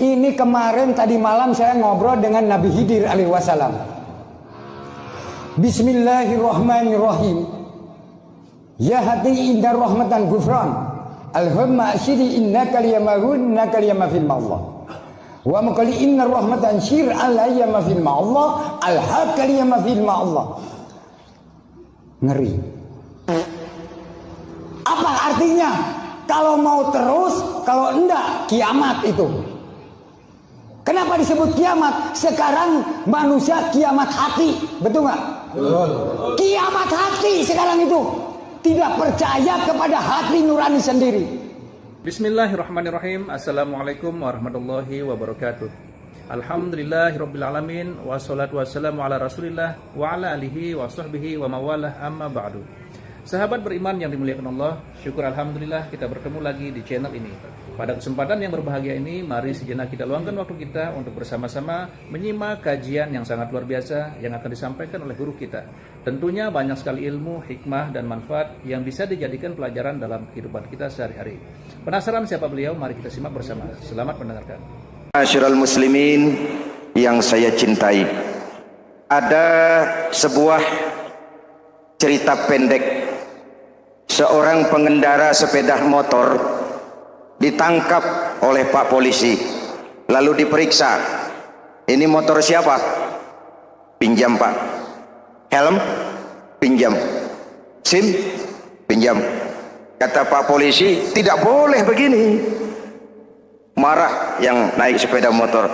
Ini kemarin tadi malam saya ngobrol dengan Nabi Khidir alaihi wasallam. Bismillahirrahmanirrahim. Ya hati indah rahmatan gufran. Alhamma asyidi innaka liyamahun innaka liyamafil ma'allah. Wa maqali inna rahmatan syir alayya mafil ma'allah. Alhaqqa liyamafil ma'allah. Ngeri. Apa artinya? Kalau mau terus, kalau enggak kiamat itu. Kenapa disebut kiamat? Sekarang manusia kiamat hati, betul nggak? Betul. Kiamat hati sekarang itu tidak percaya kepada hati nurani sendiri. Bismillahirrahmanirrahim. Assalamualaikum warahmatullahi wabarakatuh. Alhamdulillahirabbil alamin wassalatu wassalamu ala Rasulillah wa ala alihi wa sahbihi wa mawalah amma ba'du. Sahabat beriman yang dimuliakan Allah, syukur alhamdulillah kita bertemu lagi di channel ini. Pada kesempatan yang berbahagia ini, mari sejenak kita luangkan waktu kita untuk bersama-sama menyimak kajian yang sangat luar biasa yang akan disampaikan oleh guru kita. Tentunya banyak sekali ilmu, hikmah, dan manfaat yang bisa dijadikan pelajaran dalam kehidupan kita sehari-hari. Penasaran siapa beliau? Mari kita simak bersama. Selamat mendengarkan. Ma'asyiral muslimin yang saya cintai, ada sebuah cerita pendek. Seorang pengendara sepeda motor ditangkap oleh Pak Polisi, lalu diperiksa. Ini motor siapa? Pinjam Pak. Helm? Pinjam. SIM? Pinjam. Kata Pak Polisi, tidak boleh begini. Marah yang naik sepeda motor.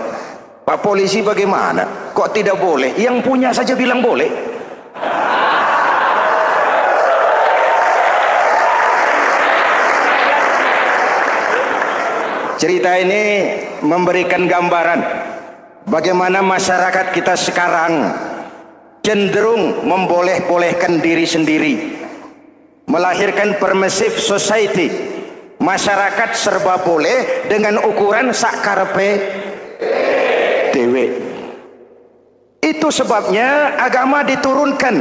Pak Polisi bagaimana? Kok tidak boleh? Yang punya saja bilang boleh. Cerita ini memberikan gambaran bagaimana masyarakat kita sekarang cenderung memboleh-bolehkan diri sendiri, melahirkan permissive society. Masyarakat serba boleh dengan ukuran sakarepe dewe. Itu sebabnya agama diturunkan.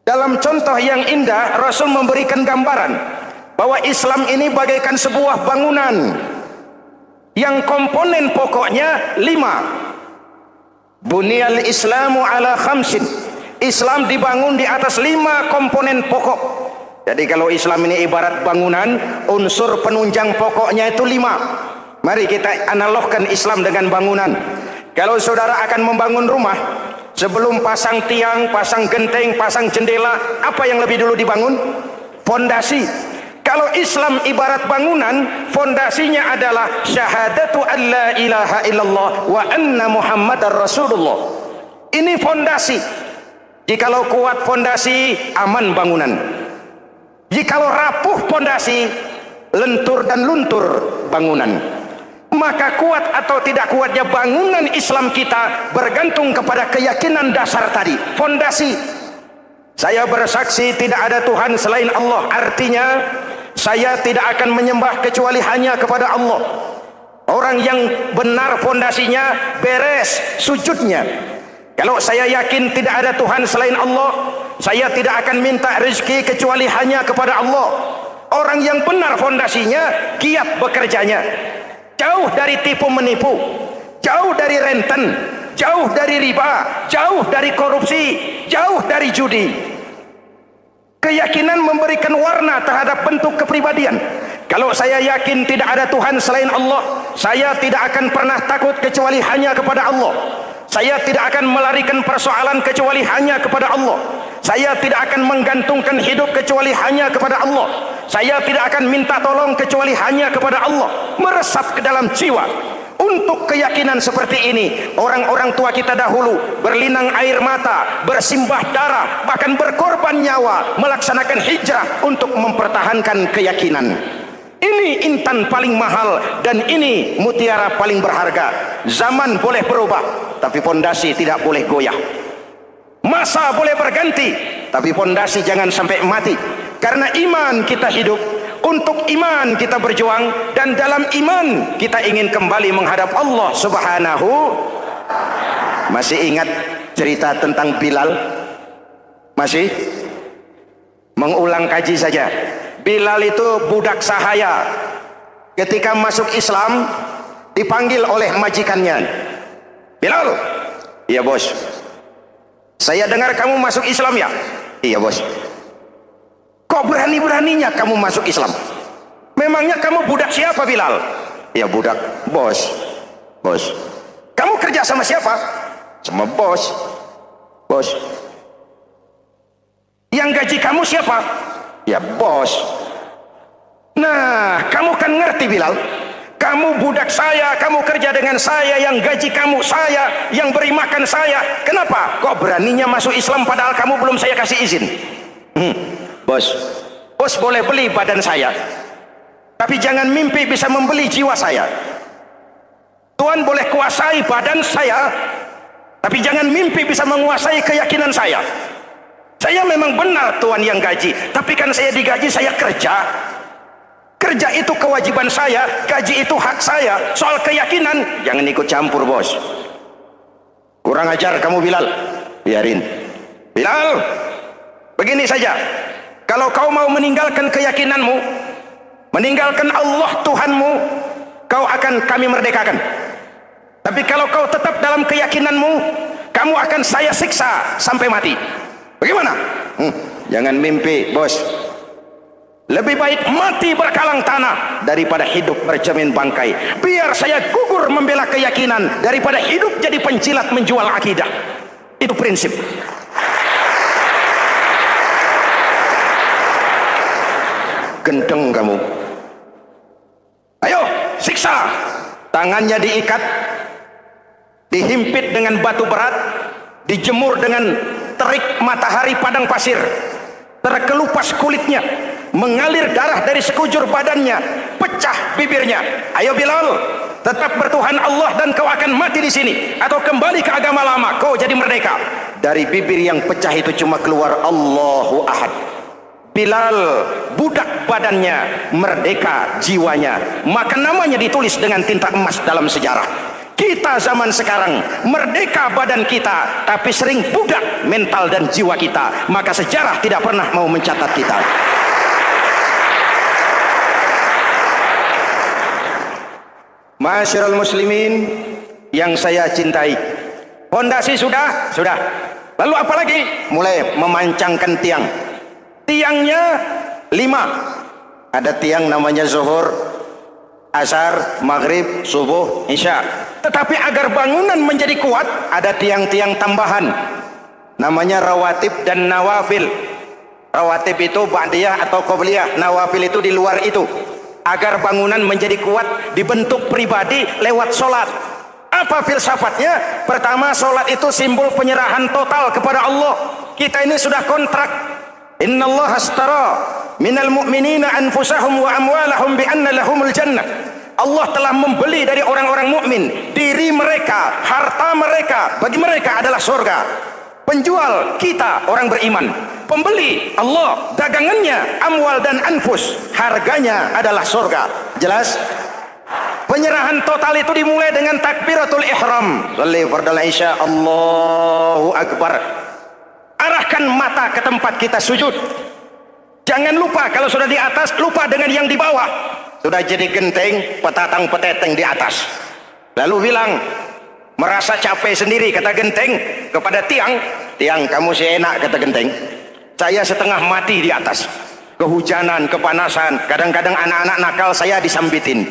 Dalam contoh yang indah, Rasul memberikan gambaran bahwa Islam ini bagaikan sebuah bangunan yang komponen pokoknya 5. Bunyal Islamu ala khamsin. Islam dibangun di atas 5 komponen pokok. Jadi kalau Islam ini ibarat bangunan, unsur penunjang pokoknya itu 5. Mari kita analogkan Islam dengan bangunan. Kalau saudara akan membangun rumah, sebelum pasang tiang, pasang genteng, pasang jendela, apa yang lebih dulu dibangun? Fondasi. Kalau Islam ibarat bangunan, fondasinya adalah syahadatu an la ilaha illallah wa anna muhammadar rasulullah. Ini fondasi. Jikalau kuat fondasi, aman bangunan. Jikalau rapuh fondasi, lentur dan luntur bangunan. Maka kuat atau tidak kuatnya bangunan Islam kita bergantung kepada keyakinan dasar tadi, fondasi. Saya bersaksi tidak ada Tuhan selain Allah, artinya saya tidak akan menyembah kecuali hanya kepada Allah. Orang yang benar fondasinya beres sujudnya. Kalau saya yakin tidak ada Tuhan selain Allah, saya tidak akan minta rezeki kecuali hanya kepada Allah. Orang yang benar fondasinya giat bekerjanya, jauh dari tipu menipu, jauh dari renten, jauh dari riba, jauh dari korupsi, jauh dari judi. Keyakinan memberikan warna terhadap bentuk kepribadian. Kalau saya yakin tidak ada Tuhan selain Allah, saya tidak akan pernah takut kecuali hanya kepada Allah. Saya tidak akan melarikan persoalan kecuali hanya kepada Allah. Saya tidak akan menggantungkan hidup kecuali hanya kepada Allah. Saya tidak akan minta tolong kecuali hanya kepada Allah. Meresap ke dalam jiwa. Untuk keyakinan seperti ini, orang-orang tua kita dahulu berlinang air mata, bersimbah darah, bahkan berkorban nyawa, melaksanakan hijrah untuk mempertahankan keyakinan. Ini intan paling mahal dan ini mutiara paling berharga. Zaman boleh berubah, tapi fondasi tidak boleh goyah. Masa boleh berganti, tapi fondasi jangan sampai mati. Karena iman kita hidup, untuk iman kita berjuang, dan dalam iman kita ingin kembali menghadap Allah Subhanahu. Masih ingat cerita tentang Bilal? Masih? Mengulang kaji saja. Bilal itu budak sahaya. Ketika masuk Islam, dipanggil oleh majikannya. Bilal, iya bos. Saya dengar kamu masuk Islam ya? Iya bos. Kok berani-beraninya kamu masuk Islam? Memangnya kamu budak siapa Bilal? Ya budak bos. Bos. Kamu kerja sama siapa? Sama bos. Bos. Yang gaji kamu siapa? Ya bos. Nah, kamu kan ngerti Bilal. Kamu budak saya, kamu kerja dengan saya, yang gaji kamu saya, yang beri makan saya. Kenapa? Kok beraninya masuk Islam padahal kamu belum saya kasih izin? Bos, bos boleh beli badan saya, tapi jangan mimpi bisa membeli jiwa saya. Tuan boleh kuasai badan saya, tapi jangan mimpi bisa menguasai keyakinan saya. Saya memang benar Tuan yang gaji, tapi kan saya digaji, saya kerja. Kerja itu kewajiban saya, gaji itu hak saya. Soal keyakinan, jangan ikut campur bos. Kurang ajar kamu Bilal. Biarin. Bilal, begini saja. Kalau kau mau meninggalkan keyakinanmu, meninggalkan Allah Tuhanmu, kau akan kami merdekakan. Tapi kalau kau tetap dalam keyakinanmu, kamu akan saya siksa sampai mati. Bagaimana? Jangan mimpi bos. Lebih baik mati berkalang tanah daripada hidup berjamin bangkai. Biar saya gugur membela keyakinan daripada hidup jadi penjilat menjual akidah. Itu prinsip. Gendeng kamu. Ayo, siksa. Tangannya diikat, dihimpit dengan batu berat, dijemur dengan terik matahari padang pasir, terkelupas kulitnya, mengalir darah dari sekujur badannya, pecah bibirnya. Ayo Bilal, tetap bertuhan Allah dan kau akan mati di sini, atau kembali ke agama lama, kau jadi merdeka. Dari bibir yang pecah itu cuma keluar Allahu Ahad. Bilal, budak badannya, merdeka jiwanya, maka namanya ditulis dengan tinta emas dalam sejarah. Kita zaman sekarang merdeka badan kita, tapi sering budak mental dan jiwa kita, maka sejarah tidak pernah mau mencatat kita. Ma'asyiral muslimin yang saya cintai, fondasi sudah. Lalu apa lagi? Mulai memancangkan tiang. Tiangnya 5. Ada tiang namanya zuhur, asar, maghrib, subuh, isya. Tetapi agar bangunan menjadi kuat, ada tiang-tiang tambahan namanya rawatib dan nawafil. Rawatib itu ba'diyah atau qobliyah, nawafil itu di luar itu. Agar bangunan menjadi kuat, dibentuk pribadi lewat sholat. Apa filsafatnya? Pertama, sholat itu simbol penyerahan total kepada Allah. Kita ini sudah kontrak. Innallaha astara minal mu'minina anfusahum wa amwalahum bi anna lahumul jannah. Allah telah membeli dari orang-orang mukmin diri mereka, harta mereka, bagi mereka adalah surga. Penjual kita orang beriman, pembeli Allah, dagangannya amwal dan anfus, harganya adalah surga. Jelas? Penyerahan total itu dimulai dengan takbiratul ihram. Shalli fardal isya, Allahu akbar. Arahkan mata ke tempat kita sujud. Jangan lupa kalau sudah di atas, lupa dengan yang di bawah. Sudah jadi genteng, petatang peteteng di atas. Lalu bilang, merasa capek sendiri, kata genteng kepada tiang. Tiang, kamu sih enak, kata genteng. Saya setengah mati di atas. Kehujanan, kepanasan, kadang-kadang anak-anak nakal saya disambitin.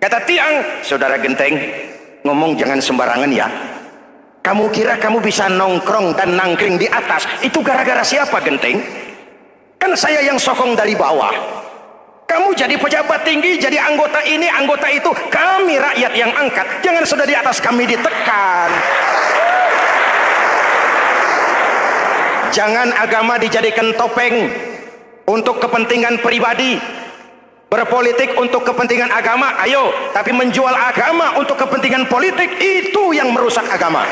Kata tiang, saudara genteng, ngomong jangan sembarangan ya. Kamu kira kamu bisa nongkrong dan nangkring di atas, itu gara-gara siapa genteng? Kan saya yang sokong dari bawah. Kamu jadi pejabat tinggi, jadi anggota ini, anggota itu. Kami rakyat yang angkat. Jangan sudah di atas kami ditekan. Jangan agama dijadikan topeng untuk kepentingan pribadi. Berpolitik untuk kepentingan agama, ayo. Tapi menjual agama untuk kepentingan politik, itu yang merusak agama.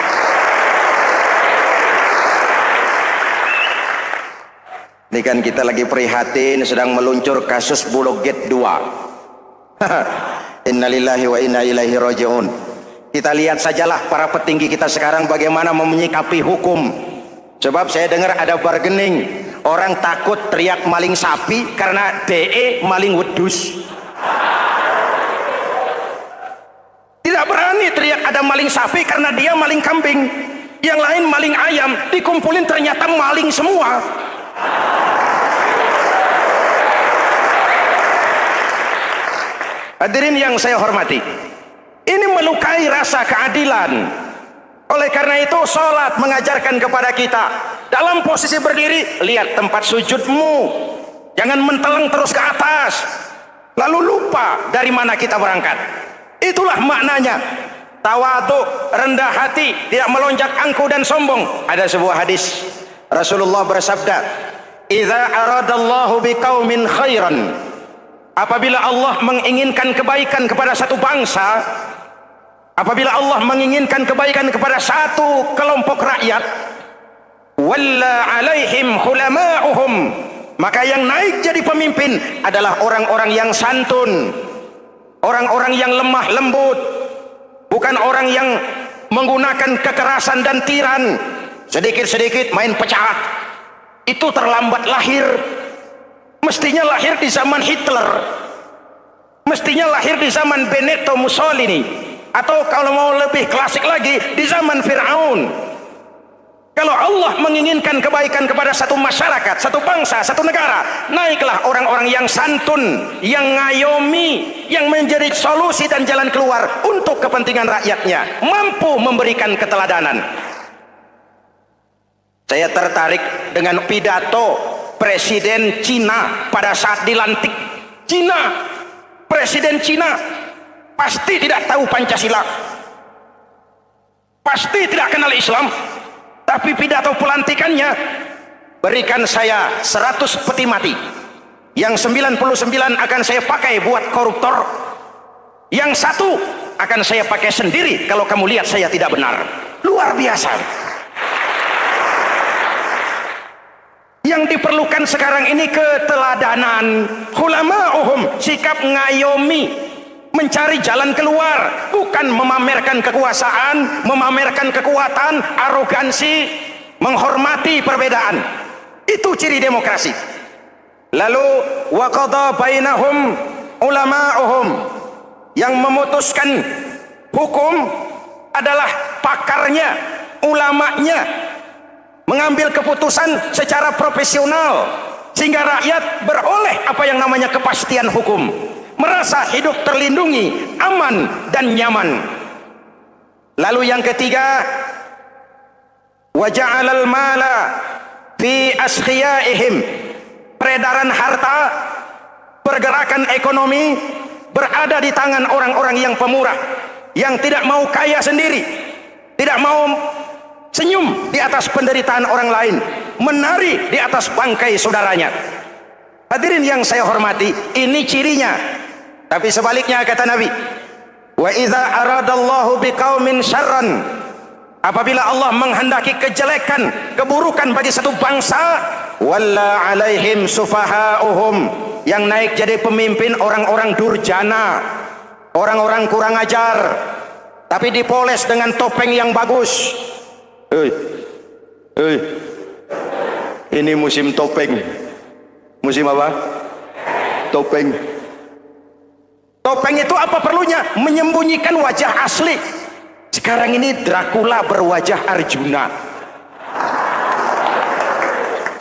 Ini kan kita lagi prihatin, sedang meluncur kasus Bulog Gate 2. Innalillahi wa inna ilaihi raji'un. Kita lihat sajalah para petinggi kita sekarang bagaimana menyikapi hukum. Sebab saya dengar ada bargaining. Orang takut teriak maling sapi karena DE maling wedus. maling sapi karena dia maling kambing, yang lain maling ayam, dikumpulin ternyata maling semua. Hadirin yang saya hormati, ini melukai rasa keadilan. Oleh karena itu sholat mengajarkan kepada kita, dalam posisi berdiri lihat tempat sujudmu, jangan menteleng terus ke atas lalu lupa dari mana kita berangkat. Itulah maknanya tawadhu, rendah hati, tidak melonjak angkuh dan sombong. Ada sebuah hadis Rasulullah bersabda, idza aradallahu biqaumin khairan, apabila Allah menginginkan kebaikan kepada satu bangsa, apabila Allah menginginkan kebaikan kepada satu kelompok rakyat, walla alaihim hulama'uhum, maka yang naik jadi pemimpin adalah orang-orang yang santun, orang-orang yang lemah lembut, bukan orang yang menggunakan kekerasan dan tiran, sedikit-sedikit main pecah. Itu terlambat lahir. Mestinya lahir di zaman Hitler, mestinya lahir di zaman Benito Mussolini, atau kalau mau lebih klasik lagi di zaman Fir'aun. Kalau Allah menginginkan kebaikan kepada satu masyarakat, satu bangsa, satu negara, naiklah orang-orang yang santun, yang ngayomi, yang menjadi solusi dan jalan keluar untuk kepentingan rakyatnya, mampu memberikan keteladanan. Saya tertarik dengan pidato Presiden Cina pada saat dilantik. Cina, Presiden Cina pasti tidak tahu Pancasila, pasti tidak kenal Islam. Tapi pidato pelantikannya, berikan saya 100 peti mati, yang 99 akan saya pakai buat koruptor, yang satu akan saya pakai sendiri kalau kamu lihat saya tidak benar. Luar biasa. Yang diperlukan sekarang ini keteladanan, hulama'uhum, sikap ngayomi, mencari jalan keluar, bukan memamerkan kekuasaan, memamerkan kekuatan, arogansi, menghormati perbedaan. Itu ciri demokrasi. Lalu wa qada bainahum ulama'uhum, yang memutuskan hukum adalah pakarnya, ulamanya, mengambil keputusan secara profesional sehingga rakyat beroleh apa yang namanya kepastian hukum, merasa hidup terlindungi, aman dan nyaman. Lalu yang ketiga, wa ja'alal mala fi asqiyaihim, peredaran harta, pergerakan ekonomi berada di tangan orang-orang yang pemurah, yang tidak mau kaya sendiri, tidak mau senyum di atas penderitaan orang lain, menari di atas bangkai saudaranya. Hadirin yang saya hormati, ini cirinya. Tapi sebaliknya kata Nabi, wa idza aradallahu biqaumin syarran, apabila Allah menghendaki kejelekan, keburukan bagi satu bangsa, walla alaihim sufaha'uhum, yang naik jadi pemimpin orang-orang durjana, orang-orang kurang ajar, tapi dipoles dengan topeng yang bagus. Ini musim topeng. Musim apa? Topeng. Topeng itu apa perlunya? Menyembunyikan wajah asli. Sekarang ini Dracula berwajah Arjuna.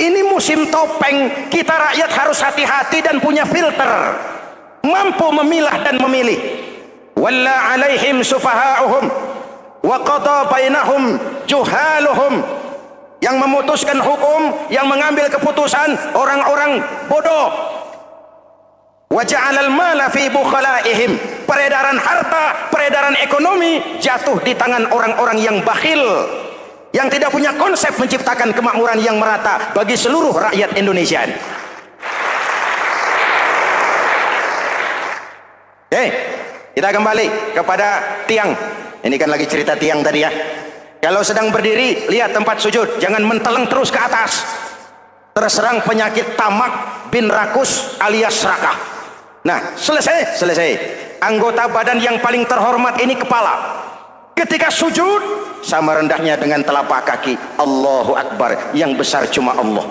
Ini musim topeng. Kita rakyat harus hati-hati dan punya filter, mampu memilah dan memilih. Walla alaihim sufaha'uhum wa qada bainahum juhaluhum, yang memutuskan hukum, yang mengambil keputusan orang-orang bodoh. Wa ja'alal mala fi bukhalaihim, peredaran harta, peredaran ekonomi jatuh di tangan orang-orang yang bakhil, yang tidak punya konsep menciptakan kemakmuran yang merata bagi seluruh rakyat Indonesia. Kita kembali kepada tiang. Ini kan lagi cerita tiang tadi ya. Kalau sedang berdiri, lihat tempat sujud, jangan menteleng terus ke atas. Terserang penyakit tamak bin rakus alias serakah. Nah, selesai. Anggota badan yang paling terhormat ini kepala. Ketika sujud, sama rendahnya dengan telapak kaki. Allahu Akbar, yang besar cuma Allah.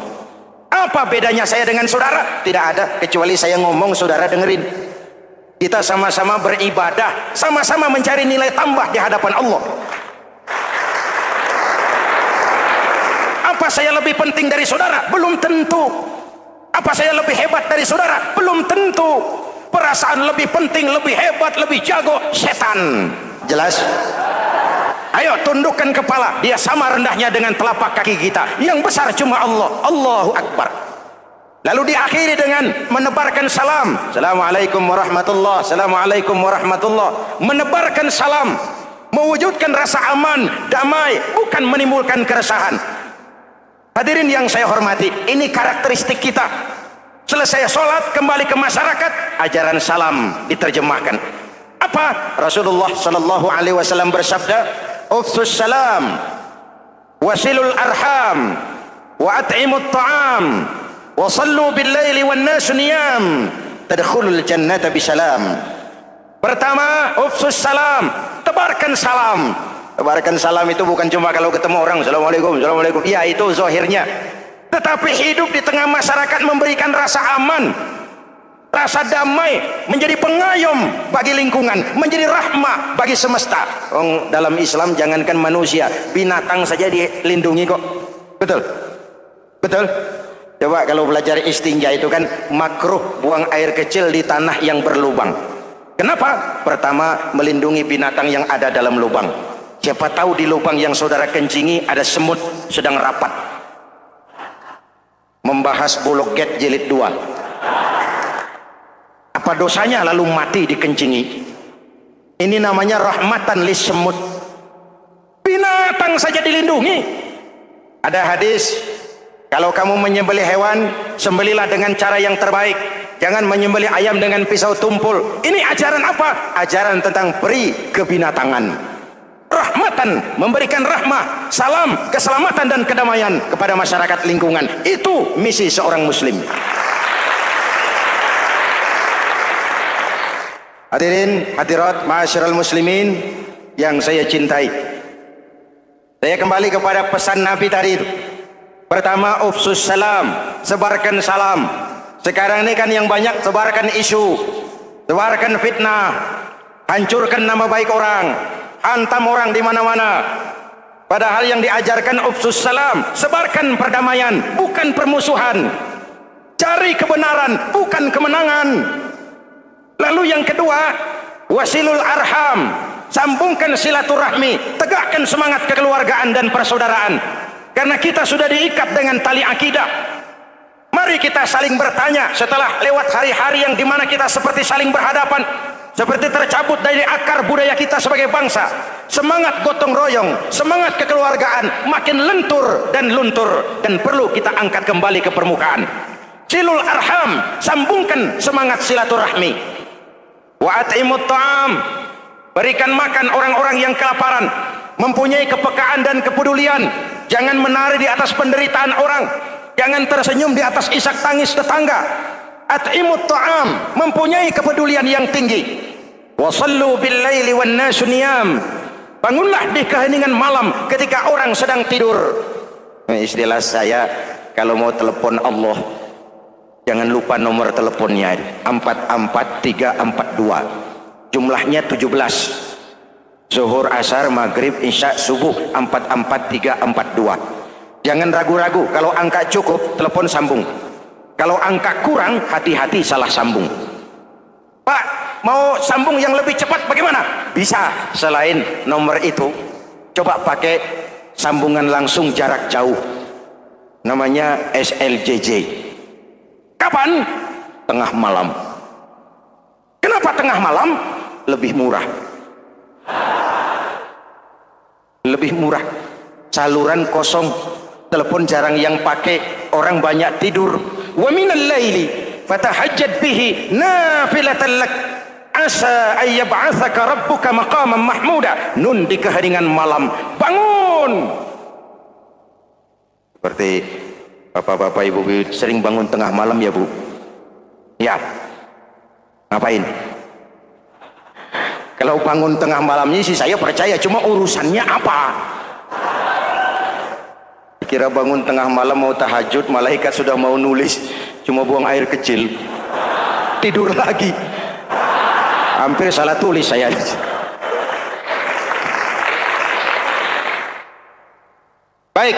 Apa bedanya saya dengan saudara? Tidak ada, kecuali saya ngomong saudara dengerin. Kita sama-sama beribadah, sama-sama mencari nilai tambah di hadapan Allah. Apa saya lebih penting dari saudara? Belum tentu. Apa saya lebih hebat dari saudara? Belum tentu. Perasaan lebih penting, lebih hebat, lebih jago, setan. Jelas? Ayo tundukkan kepala. Dia sama rendahnya dengan telapak kaki kita. Yang besar cuma Allah. Allahu Akbar. Lalu diakhiri dengan menebarkan salam. Assalamualaikum warahmatullahi. Assalamualaikum warahmatullahi. Menebarkan salam, mewujudkan rasa aman, damai, bukan menimbulkan keresahan. Hadirin yang saya hormati, ini karakteristik kita. Selesai sholat, kembali ke masyarakat, ajaran salam diterjemahkan. Apa? Rasulullah sallallahu alaihi wasallam bersabda, "Ufsus salam, wasilul arham, wa at'imut ta'am, wa sallu bil laili wan nasu niyam, tadkhulul jannata bisalam." Pertama, ufsus salam, tebarkan salam. Tebarkan salam itu bukan cuma kalau ketemu orang, assalamualaikum, assalamualaikum. Ya, itu zahirnya. Tetapi hidup di tengah masyarakat memberikan rasa aman, rasa damai, menjadi pengayom bagi lingkungan, menjadi rahmah bagi semesta. Dalam Islam jangankan manusia, binatang saja dilindungi kok. Betul? Betul? Coba kalau belajar istinja itu kan makruh buang air kecil di tanah yang berlubang. Kenapa? Pertama, melindungi binatang yang ada dalam lubang. Siapa tahu di lubang yang saudara kencingi ada semut sedang rapat membahas Bulog Gate jilid 2. Apa dosanya lalu mati dikencingi? Ini namanya rahmatan lis semut. Binatang saja dilindungi. Ada hadis, kalau kamu menyembelih hewan, sembelilah dengan cara yang terbaik. Jangan menyembelih ayam dengan pisau tumpul. Ini ajaran apa? Ajaran tentang peri kebinatangan. Rahmatan, memberikan rahmah, salam, keselamatan dan kedamaian kepada masyarakat lingkungan. Itu misi seorang muslim. Hadirin, hadirat, ma'asyiral muslimin yang saya cintai. Saya kembali kepada pesan Nabi tadi itu. Pertama, ufsus salam, sebarkan salam. Sekarang ini kan yang banyak sebarkan isu, sebarkan fitnah, hancurkan nama baik orang, hantam orang di mana-mana. Padahal yang diajarkan ufsus salam, sebarkan perdamaian, bukan permusuhan. Cari kebenaran, bukan kemenangan. Lalu yang kedua, wasilul arham, sambungkan silaturahmi, tegakkan semangat kekeluargaan dan persaudaraan. Karena kita sudah diikat dengan tali akidah. Mari kita saling bertanya setelah lewat hari-hari yang dimana kita seperti saling berhadapan, seperti tercabut dari akar budaya kita sebagai bangsa. Semangat gotong royong, semangat kekeluargaan makin lentur dan luntur, dan perlu kita angkat kembali ke permukaan. Silul arham, sambungkan semangat silaturahmi. Wa at'imut ta'am, berikan makan orang-orang yang kelaparan, mempunyai kepekaan dan kepedulian. Jangan menari di atas penderitaan orang, jangan tersenyum di atas isak tangis tetangga. At'imut ta'am, mempunyai kepedulian yang tinggi. Wa sallu bil laili wan nasu niyam, bangunlah di keheningan malam ketika orang sedang tidur. Istilah saya, kalau mau telepon Allah, jangan lupa nomor teleponnya, 44342, jumlahnya 17. Zuhur, asar, maghrib, isya, subuh, 44342. Jangan ragu-ragu, kalau angka cukup telepon sambung, kalau angka kurang hati-hati salah sambung. Pak, mau sambung yang lebih cepat bagaimana? Bisa, selain nomor itu coba pakai sambungan langsung jarak jauh, namanya SLJJ. Kapan? Tengah malam. Kenapa tengah malam? Lebih murah. Lebih murah. Saluran kosong, telepon jarang yang pakai, orang banyak tidur. Wa minal laili fatahajjad bihi nafilatan lak asa ay yab'atsaka rabbuka maqaman mahmuda. Nun, di keheningan malam bangun. Seperti bapak-bapak, ibu-ibu sering bangun tengah malam ya, Bu? Ya. Ngapain? Kalau bangun tengah malamnya sih saya percaya, cuma urusannya apa? Kira bangun tengah malam mau tahajud, malaikat sudah mau nulis, cuma buang air kecil, tidur lagi. Hampir salah tulis saya. Baik,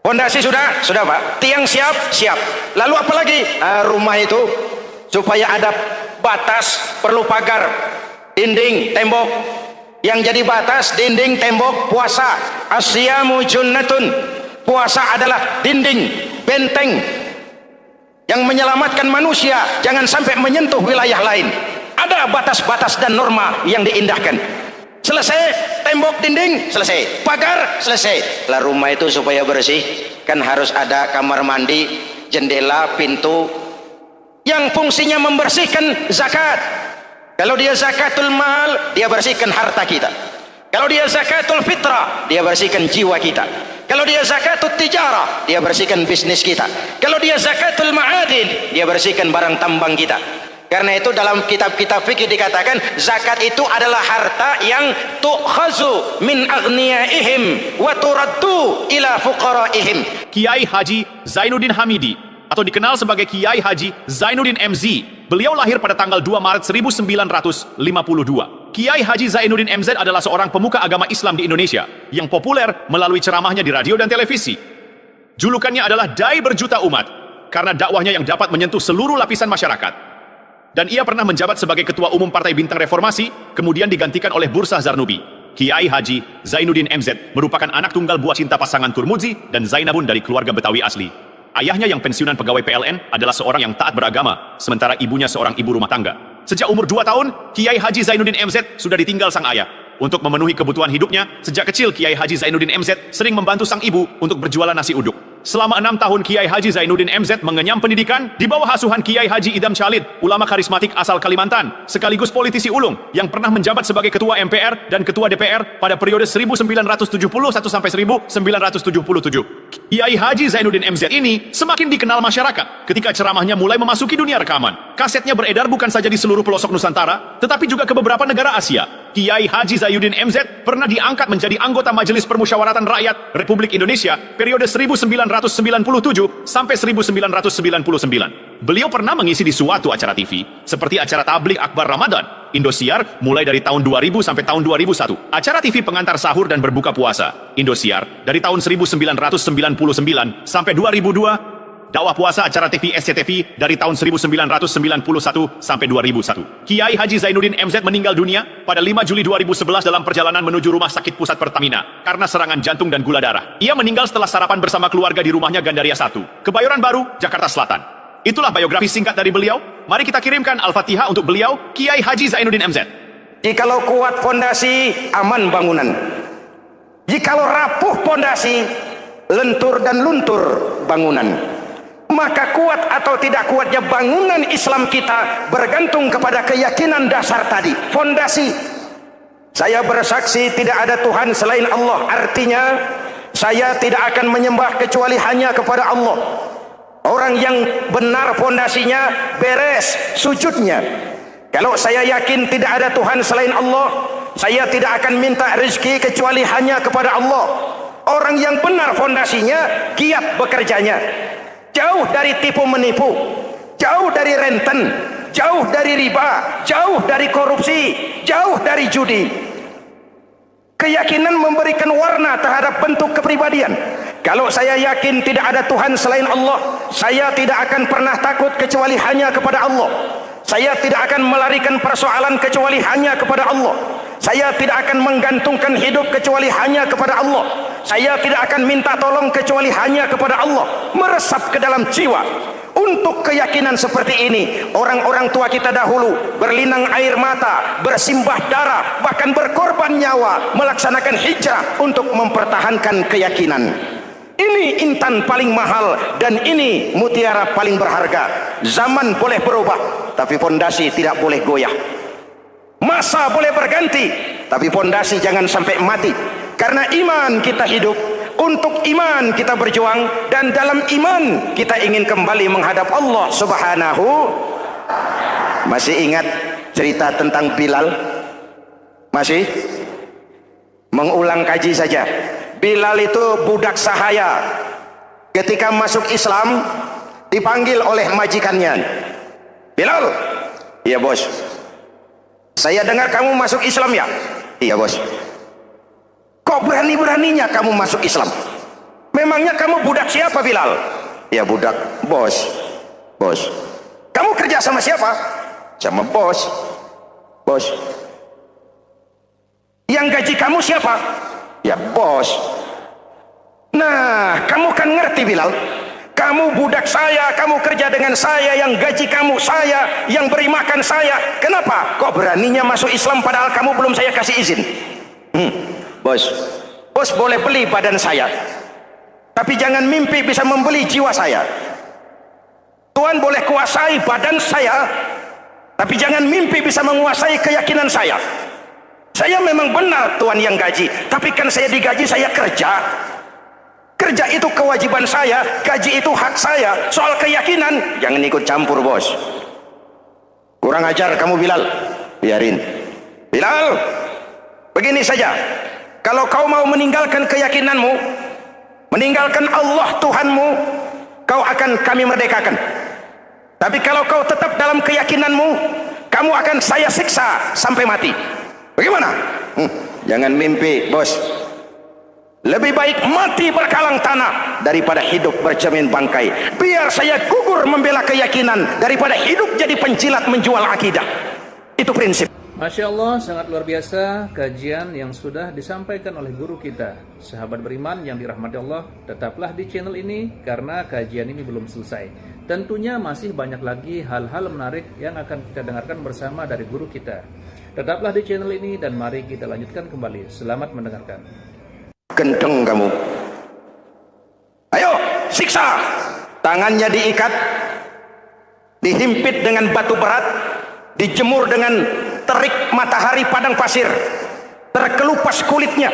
fondasi sudah Pak. Tiang siap. Lalu apa lagi? Rumah itu supaya ada batas perlu pagar, dinding, tembok. Yang jadi batas, dinding, tembok, puasa. Asyamu junnatun. Puasa adalah dinding, benteng yang menyelamatkan manusia jangan sampai menyentuh wilayah lain. Ada batas-batas dan norma yang diindahkan. Selesai, tembok, dinding, selesai. Pagar, selesai. Lah rumah itu supaya bersih, kan harus ada kamar mandi, jendela, pintu. Yang fungsinya membersihkan zakat. Kalau dia zakatul mal, dia bersihkan harta kita. Kalau dia zakatul fitrah, dia bersihkan jiwa kita. Kalau dia zakatul tijarah, dia bersihkan bisnis kita. Kalau dia zakatul ma'adin, dia bersihkan barang tambang kita. Karena itu dalam kitab-kitab fikih dikatakan zakat itu adalah harta yang tu'khazu min aghniyaihim wa turaddu ila fuqaraihim. Kiai Haji Zainuddin Hamidi atau dikenal sebagai Kiai Haji Zainuddin MZ. Beliau lahir pada tanggal 2 Maret 1952. Kiai Haji Zainuddin MZ adalah seorang pemuka agama Islam di Indonesia yang populer melalui ceramahnya di radio dan televisi. Julukannya adalah Dai Berjuta Umat karena dakwahnya yang dapat menyentuh seluruh lapisan masyarakat. Dan ia pernah menjabat sebagai Ketua Umum Partai Bintang Reformasi, kemudian digantikan oleh Bursah Zarnubi. Kiai Haji Zainuddin MZ merupakan anak tunggal buah cinta pasangan Turmuzi dan Zainabun dari keluarga Betawi asli. Ayahnya yang pensiunan pegawai PLN adalah seorang yang taat beragama, sementara ibunya seorang ibu rumah tangga. Sejak umur 2 tahun, Kiai Haji Zainuddin MZ sudah ditinggal sang ayah. Untuk memenuhi kebutuhan hidupnya, sejak kecil Kiai Haji Zainuddin MZ sering membantu sang ibu untuk berjualan nasi uduk. Selama 6 tahun Kiai Haji Zainuddin MZ mengenyam pendidikan di bawah asuhan Kiai Haji Idam Chalid, ulama karismatik asal Kalimantan, sekaligus politisi ulung yang pernah menjabat sebagai Ketua MPR dan Ketua DPR pada periode 1971 sampai 1977. Kiai Haji Zainuddin MZ ini semakin dikenal masyarakat ketika ceramahnya mulai memasuki dunia rekaman. Kasetnya beredar bukan saja di seluruh pelosok Nusantara, tetapi juga ke beberapa negara Asia. Kiai Haji Zainuddin MZ pernah diangkat menjadi anggota Majelis Permusyawaratan Rakyat Republik Indonesia periode 1997 sampai 1999. Beliau pernah mengisi di suatu acara TV seperti acara Tabligh Akbar Ramadan, Indosiar mulai dari tahun 2000 sampai tahun 2001. Acara TV pengantar sahur dan berbuka puasa, Indosiar dari tahun 1999 sampai 2002. Dakwah puasa acara TV SCTV dari tahun 1991 sampai 2001. Kiai Haji Zainuddin MZ meninggal dunia pada 5 Juli 2011 dalam perjalanan menuju Rumah Sakit Pusat Pertamina karena serangan jantung dan gula darah. Ia meninggal setelah sarapan bersama keluarga di rumahnya Gandaria 1, Kebayoran Baru, Jakarta Selatan. Itulah biografi singkat dari beliau. Mari kita kirimkan Al-Fatihah untuk beliau, Kiai Haji Zainuddin MZ. Jikalau kuat fondasi, aman bangunan. Jikalau rapuh fondasi, lentur dan luntur bangunan. Maka kuat atau tidak kuatnya bangunan Islam kita bergantung kepada keyakinan dasar tadi, fondasi. Saya bersaksi tidak ada Tuhan selain Allah, artinya saya tidak akan menyembah kecuali hanya kepada Allah. Orang yang benar fondasinya beres sujudnya. Kalau saya yakin tidak ada Tuhan selain Allah, saya tidak akan minta rezeki kecuali hanya kepada Allah. Orang yang benar fondasinya giat bekerjanya, jauh dari tipu menipu, jauh dari renten, jauh dari riba, jauh dari korupsi, jauh dari judi. Keyakinan memberikan warna terhadap bentuk kepribadian. Kalau saya yakin tidak ada Tuhan selain Allah, saya tidak akan pernah takut kecuali hanya kepada Allah. Saya tidak akan melarikan persoalan kecuali hanya kepada Allah. Saya tidak akan menggantungkan hidup kecuali hanya kepada Allah. Saya tidak akan minta tolong kecuali hanya kepada Allah. Meresap ke dalam jiwa. Untuk keyakinan seperti ini, orang-orang tua kita dahulu berlinang air mata, bersimbah darah, bahkan berkorban nyawa, melaksanakan hijrah untuk mempertahankan keyakinan. Ini intan paling mahal dan ini mutiara paling berharga. Zaman boleh berubah, tapi fondasi tidak boleh goyah. Masa boleh berganti, tapi fondasi jangan sampai mati. Karena iman kita hidup, untuk iman kita berjuang, dan dalam iman kita ingin kembali menghadap Allah Subhanahu. Masih ingat cerita tentang Bilal? Masih? Mengulang kaji saja. Bilal itu budak sahaya. Ketika masuk Islam, dipanggil oleh majikannya. Bilal, iya bos. Saya dengar kamu masuk Islam ya? Iya bos. Kok berani-beraninya kamu masuk Islam? Memangnya kamu budak siapa Bilal? Ya budak bos. Bos. Kamu kerja sama siapa? Sama bos. Bos. Yang gaji kamu siapa? Ya bos. Nah, kamu kan ngerti Bilal. Kamu budak saya, kamu kerja dengan saya, yang gaji kamu saya, yang beri makan saya. Kenapa? Kok beraninya masuk Islam padahal kamu belum saya kasih izin? Bos, bos boleh beli badan saya, tapi jangan mimpi bisa membeli jiwa saya. Tuhan boleh kuasai badan saya, tapi jangan mimpi bisa menguasai keyakinan saya. Saya memang benar Tuhan yang gaji, tapi kan saya digaji, saya kerja. Kerja itu kewajiban saya, gaji itu hak saya. Soal keyakinan, jangan ikut campur bos. Kurang ajar kamu Bilal. Biarin. Bilal, begini saja. Kalau kau mau meninggalkan keyakinanmu, meninggalkan Allah Tuhanmu, kau akan kami merdekakan. Tapi kalau kau tetap dalam keyakinanmu, kamu akan saya siksa sampai mati. Bagaimana? Jangan mimpi bos. Lebih baik mati berkalang tanah daripada hidup bercermin bangkai. Biar saya gugur membela keyakinan daripada hidup jadi penjilat menjual akidah. Itu prinsip. Masya Allah, sangat luar biasa kajian yang sudah disampaikan oleh guru kita. Sahabat beriman yang dirahmati Allah, tetaplah di channel ini karena kajian ini belum selesai. Tentunya masih banyak lagi hal-hal menarik yang akan kita dengarkan bersama dari guru kita. Tetaplah di channel ini dan mari kita lanjutkan kembali. Selamat mendengarkan. Gendeng kamu. Ayo siksa. Tangannya diikat, dihimpit dengan batu berat, dijemur dengan terik matahari padang pasir, terkelupas kulitnya,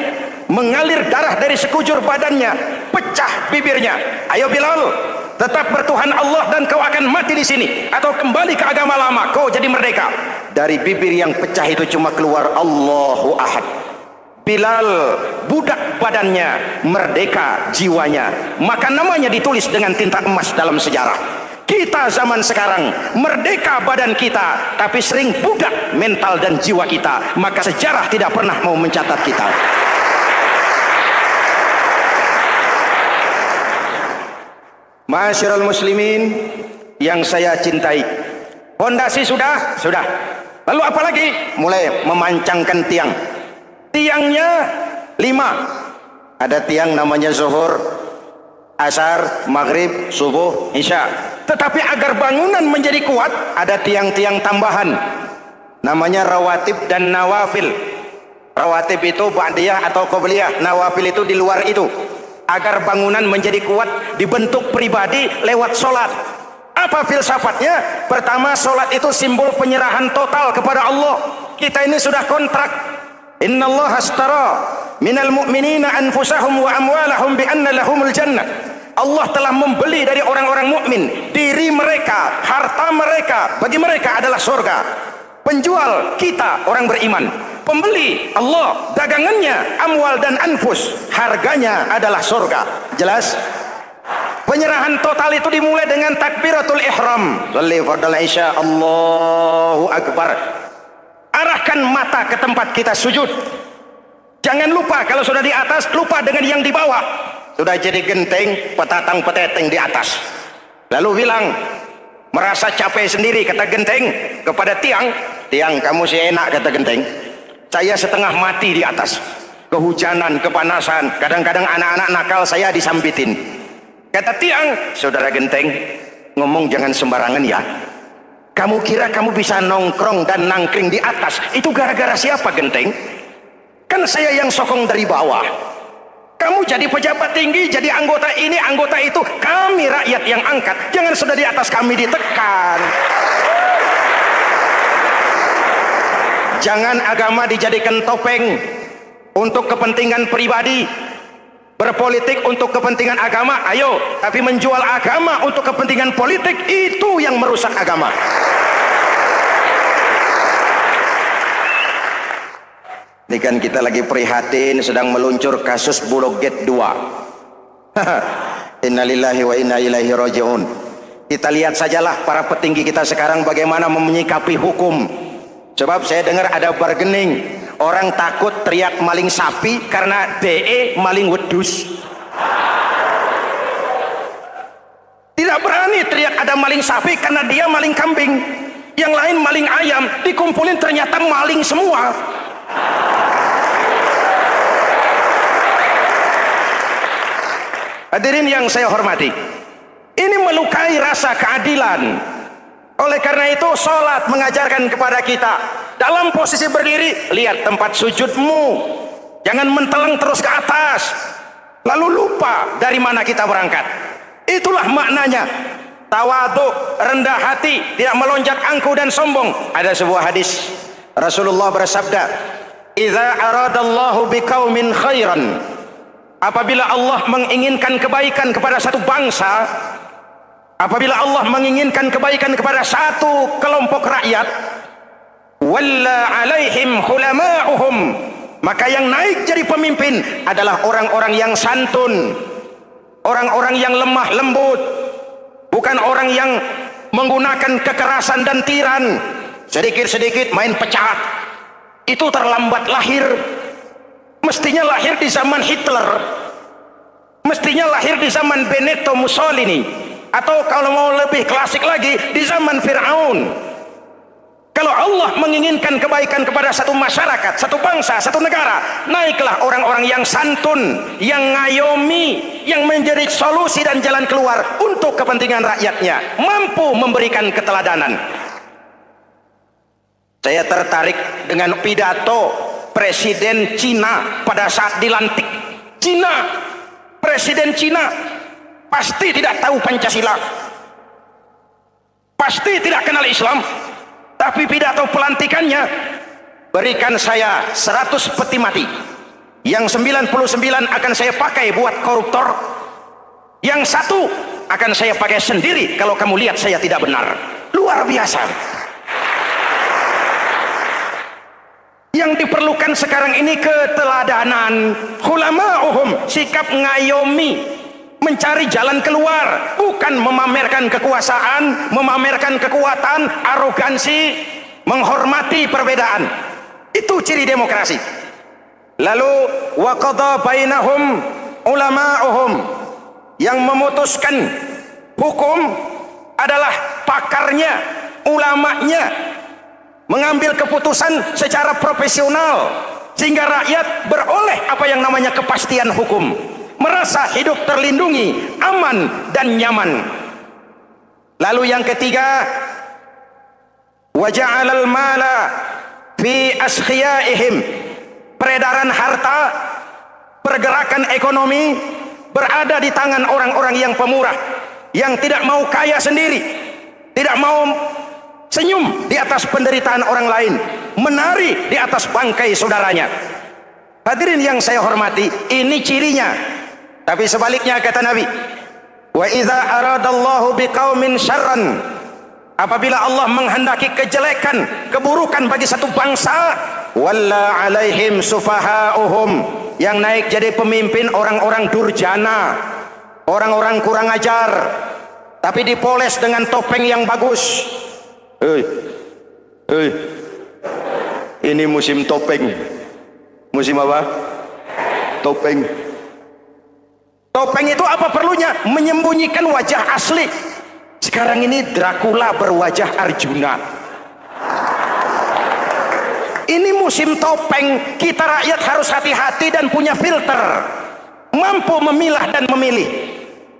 mengalir darah dari sekujur badannya, pecah bibirnya. Ayo Bilal, tetap bertuhan Allah dan kau akan mati di sini, atau kembali ke agama lama, kau jadi merdeka. Dari bibir yang pecah itu cuma keluar Allahu Ahad. Bilal budak badannya, merdeka jiwanya, maka namanya ditulis dengan tinta emas dalam sejarah. Kita zaman sekarang merdeka badan kita, tapi sering budak mental dan jiwa kita, maka sejarah tidak pernah mau mencatat kita. Ma'asyiral muslimin yang saya cintai, fondasi sudah. Lalu apa lagi? Mulai memancangkan tiang. Tiangnya 5. Ada tiang namanya zuhur, asar, maghrib, subuh, isya. Tetapi agar bangunan menjadi kuat, ada tiang-tiang tambahan namanya rawatib dan nawafil. Rawatib itu ba'diyah atau qobliyah, nawafil itu di luar itu. Agar bangunan menjadi kuat dibentuk pribadi lewat sholat. Apa filsafatnya? Pertama, sholat itu simbol penyerahan total kepada Allah. Kita ini sudah kontrak. Innallaha ashtara minal mu'minina anfusahum wa amwalahum bi anna lahumul jannah. Allah telah membeli dari orang-orang mukmin diri mereka, harta mereka, bagi mereka adalah surga. Penjual kita orang beriman, pembeli Allah, dagangannya amwal dan anfus, harganya adalah surga. Jelas? Penyerahan total itu dimulai dengan takbiratul ihram. Shalli fardal isya, Allahu akbar. Arahkan mata ke tempat kita sujud. Jangan lupa kalau sudah di atas, lupa dengan yang di bawah. Sudah jadi genteng, petatang peteteng di atas. Lalu bilang, merasa capek sendiri, kata genteng kepada tiang. Tiang, kamu sih enak, kata genteng. Saya setengah mati di atas. Kehujanan, kepanasan, kadang-kadang anak-anak nakal saya disambitin. Kata tiang, saudara genteng, ngomong jangan sembarangan ya. Kamu kira kamu bisa nongkrong dan nangkring di atas, itu gara-gara siapa genteng? Kan saya yang sokong dari bawah. Kamu jadi pejabat tinggi, jadi anggota ini, anggota itu. Kami rakyat yang angkat, jangan sudah di atas kami ditekan. Jangan agama dijadikan topeng untuk kepentingan pribadi. Berpolitik untuk kepentingan agama, ayo. Tapi menjual agama untuk kepentingan politik, itu yang merusak agama. Ini kan kita lagi prihatin sedang meluncur kasus Bulog Gate 2. Innalillahi wa inna ilaihi raji'un. Kita lihat sajalah para petinggi kita sekarang bagaimana menyikapi hukum. Sebab saya dengar ada bargaining, orang takut teriak maling sapi karena DE maling wedus. Tidak berani teriak ada maling sapi karena dia maling kambing. Yang lain maling ayam, dikumpulin ternyata maling semua. Hadirin yang saya hormati, ini melukai rasa keadilan. Oleh karena itu sholat mengajarkan kepada kita, dalam posisi berdiri lihat tempat sujudmu, jangan menteleng terus ke atas lalu lupa dari mana kita berangkat. Itulah maknanya tawadhu, rendah hati, tidak melonjak angkuh dan sombong. Ada sebuah hadis Rasulullah bersabda, idza aradallahu biqaumin khairan, apabila Allah menginginkan kebaikan kepada satu bangsa, apabila Allah menginginkan kebaikan kepada satu kelompok rakyat, walla alaihim hulama'uhum, maka yang naik jadi pemimpin adalah orang-orang yang santun, orang-orang yang lemah lembut, bukan orang yang menggunakan kekerasan dan tiran, sedikit-sedikit main pecat. Itu terlambat lahir. Mestinya lahir di zaman Hitler, mestinya lahir di zaman Benito Mussolini, atau kalau mau lebih klasik lagi di zaman Fir'aun. Kalau Allah menginginkan kebaikan kepada satu masyarakat, satu bangsa, satu negara, naiklah orang-orang yang santun, yang ngayomi, yang menjadi solusi dan jalan keluar untuk kepentingan rakyatnya, mampu memberikan keteladanan. Saya tertarik dengan pidato Presiden Cina pada saat dilantik. Presiden Cina pasti tidak tahu Pancasila, pasti tidak kenal Islam, tapi pidato pelantikannya, berikan saya 100 peti mati, yang 99 akan saya pakai buat koruptor, yang satu akan saya pakai sendiri kalau kamu lihat saya tidak benar. Luar biasa. Yang diperlukan sekarang ini keteladanan, hulama'uhum, sikap ngayomi, mencari jalan keluar, bukan memamerkan kekuasaan, memamerkan kekuatan, arogansi, menghormati perbedaan. Itu ciri demokrasi. Lalu wa qadha bainahum ulama'uhum, yang memutuskan hukum adalah pakarnya, ulamanya, mengambil keputusan secara profesional sehingga rakyat beroleh apa yang namanya kepastian hukum, merasa hidup terlindungi, aman dan nyaman. Lalu yang ketiga, wa ja'alal mala fi askhiyaihim, peredaran harta, pergerakan ekonomi berada di tangan orang-orang yang pemurah, yang tidak mau kaya sendiri, tidak mau senyum di atas penderitaan orang lain, menari di atas bangkai saudaranya. Hadirin yang saya hormati, ini cirinya. Tapi sebaliknya kata Nabi, wa idza aradallahu biqaumin syarran, apabila Allah menghendaki kejelekan, keburukan bagi satu bangsa, walla alaihim sufaha'uhum, yang naik jadi pemimpin orang-orang durjana, orang-orang kurang ajar, tapi dipoles dengan topeng yang bagus. Ini musim topeng. Musim apa? Topeng. Topeng itu apa perlunya? Menyembunyikan wajah asli. Sekarang ini Dracula berwajah Arjuna. Ini musim topeng. Kita rakyat harus hati-hati dan punya filter, mampu memilah dan memilih.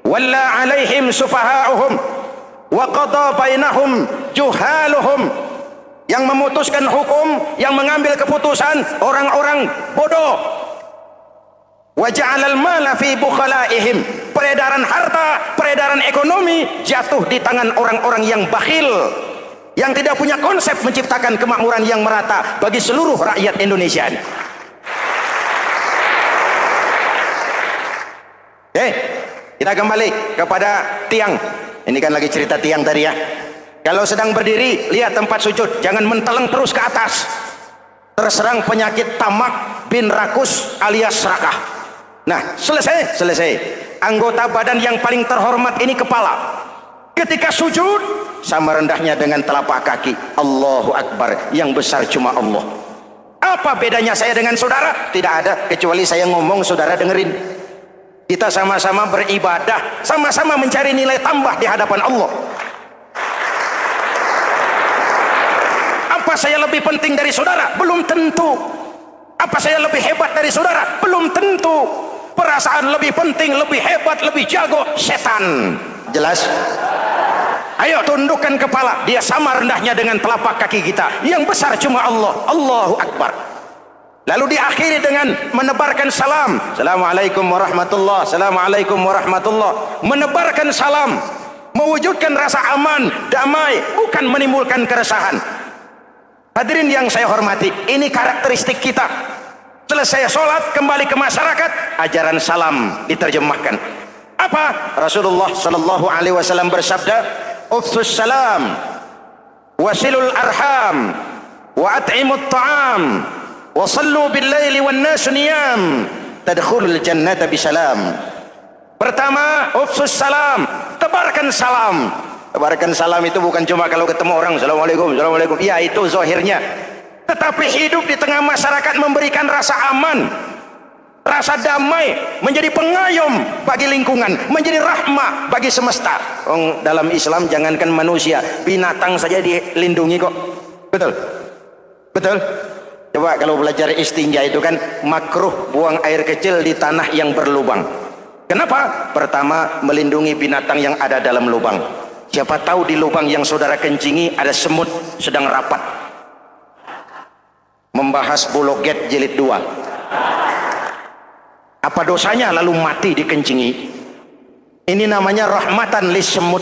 Walla alaihim sufaha'uhum wa qadha bainahum juhaluhum, yang memutuskan hukum, yang mengambil keputusan orang-orang bodoh. Wa ja'alal mala fi bukhalaihim, peredaran harta, peredaran ekonomi jatuh di tangan orang-orang yang bakhil, yang tidak punya konsep menciptakan kemakmuran yang merata bagi seluruh rakyat Indonesia. Kita kembali kepada tiang. Ini kan lagi cerita tiang tadi ya. Kalau sedang berdiri, lihat tempat sujud, jangan menteleng terus ke atas. Terserang penyakit tamak bin rakus alias serakah. Nah, selesai. Anggota badan yang paling terhormat ini kepala. Ketika sujud sama rendahnya dengan telapak kaki. Allahu Akbar, yang besar cuma Allah. Apa bedanya saya dengan saudara? Tidak ada, kecuali saya ngomong saudara dengerin. Kita sama-sama beribadah, sama-sama mencari nilai tambah di hadapan Allah. Apa saya lebih penting dari saudara? Belum tentu. Apa saya lebih hebat dari saudara? Belum tentu. Perasaan lebih penting, lebih hebat, lebih jago setan. Jelas? Ayo tundukkan kepala. Dia sama rendahnya dengan telapak kaki kita. Yang besar cuma Allah. Allahu Akbar. Lalu diakhiri dengan menebarkan salam. Assalamualaikum warahmatullah. Assalamualaikum warahmatullah. Menebarkan salam, mewujudkan rasa aman, damai, bukan menimbulkan keresahan. Hadirin yang saya hormati, ini karakteristik kita. Selesai sholat, kembali ke masyarakat, ajaran salam diterjemahkan. Apa? Rasulullah sallallahu alaihi wasallam bersabda, ufsus salam, wasilul arham, wa at'imut ta'am, wa sallu bil laili wan nasu niyam, tadkhulul jannata bisalam. Pertama, ufsus salam, tebarkan salam. Tebarkan salam itu bukan cuma kalau ketemu orang assalamualaikum, assalamualaikum. Ya, itu zahirnya. Tetapi hidup di tengah masyarakat memberikan rasa aman, rasa damai, menjadi pengayom bagi lingkungan, menjadi rahmah bagi semesta. Dalam Islam jangankan manusia, binatang saja dilindungi kok. Betul? Betul? Coba kalau belajar istinja itu kan makruh buang air kecil di tanah yang berlubang. Kenapa? Pertama, melindungi binatang yang ada dalam lubang. Siapa tahu di lubang yang saudara kencingi ada semut sedang rapat. Membahas Bologet jilid 2. Apa dosanya lalu mati dikencingi? Ini namanya rahmatan lis semut.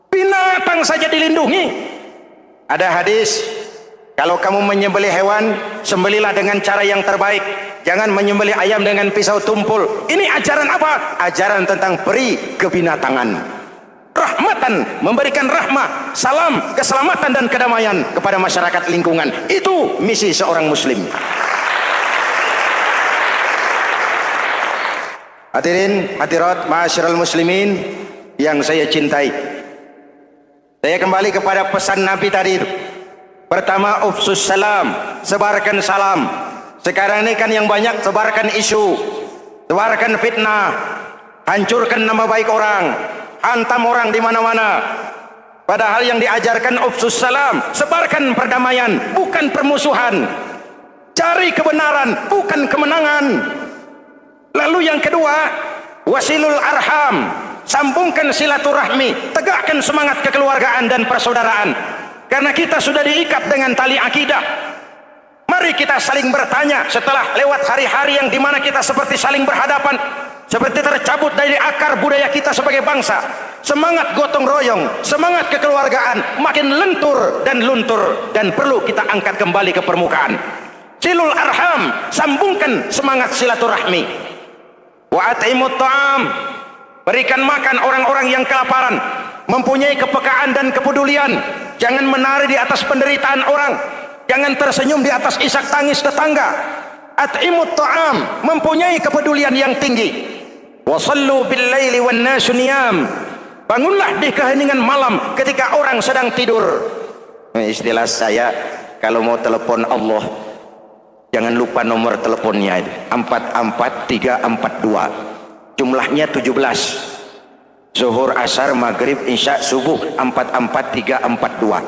Binatang saja dilindungi. Ada hadis, kalau kamu menyembelih hewan, sembelilah dengan cara yang terbaik. Jangan menyembelih ayam dengan pisau tumpul. Ini ajaran apa? Ajaran tentang peri kebinatangan. Rahmatan, memberikan rahmah, salam, keselamatan dan kedamaian kepada masyarakat lingkungan. Itu misi seorang muslim. Hadirin, hadirat, ma'asyiral muslimin yang saya cintai. Saya kembali kepada pesan Nabi tadi itu. Pertama, ufsus salam, sebarkan salam. Sekarang ini kan yang banyak sebarkan isu, sebarkan fitnah, hancurkan nama baik orang, hantam orang di mana-mana. Padahal yang diajarkan ufsus salam, sebarkan perdamaian, bukan permusuhan. Cari kebenaran, bukan kemenangan. Lalu yang kedua, wasilul arham, sambungkan silaturahmi, tegakkan semangat kekeluargaan dan persaudaraan. Karena kita sudah diikat dengan tali akidah. Mari kita saling bertanya setelah lewat hari-hari yang dimana kita seperti saling berhadapan, seperti tercabut dari akar budaya kita sebagai bangsa. Semangat gotong royong, semangat kekeluargaan makin lentur dan luntur, dan perlu kita angkat kembali ke permukaan. Silul arham, sambungkan semangat silaturahmi. Wa at'imut ta'am, berikan makan orang-orang yang kelaparan, mempunyai kepekaan dan kepedulian. Jangan menari di atas penderitaan orang, jangan tersenyum di atas isak tangis tetangga. At'imut ta'am, mempunyai kepedulian yang tinggi. Wa sallu bil laili wan nasu niyam, bangunlah di keheningan malam ketika orang sedang tidur. Istilah saya, kalau mau telepon Allah, jangan lupa nomor teleponnya itu 44342, jumlahnya 17. Zuhur, asar, maghrib, isya, subuh, 44342.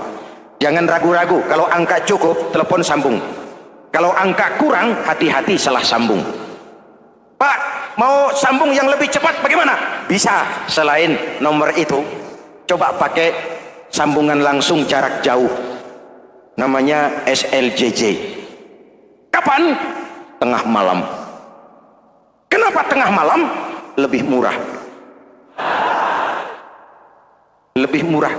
Jangan ragu-ragu, kalau angka cukup telepon sambung, kalau angka kurang hati-hati salah sambung. Pak, mau sambung yang lebih cepat bagaimana? Bisa, selain nomor itu coba pakai sambungan langsung jarak jauh, namanya SLJJ. Kapan? Tengah malam. Kenapa tengah malam? Lebih murah. Lebih murah.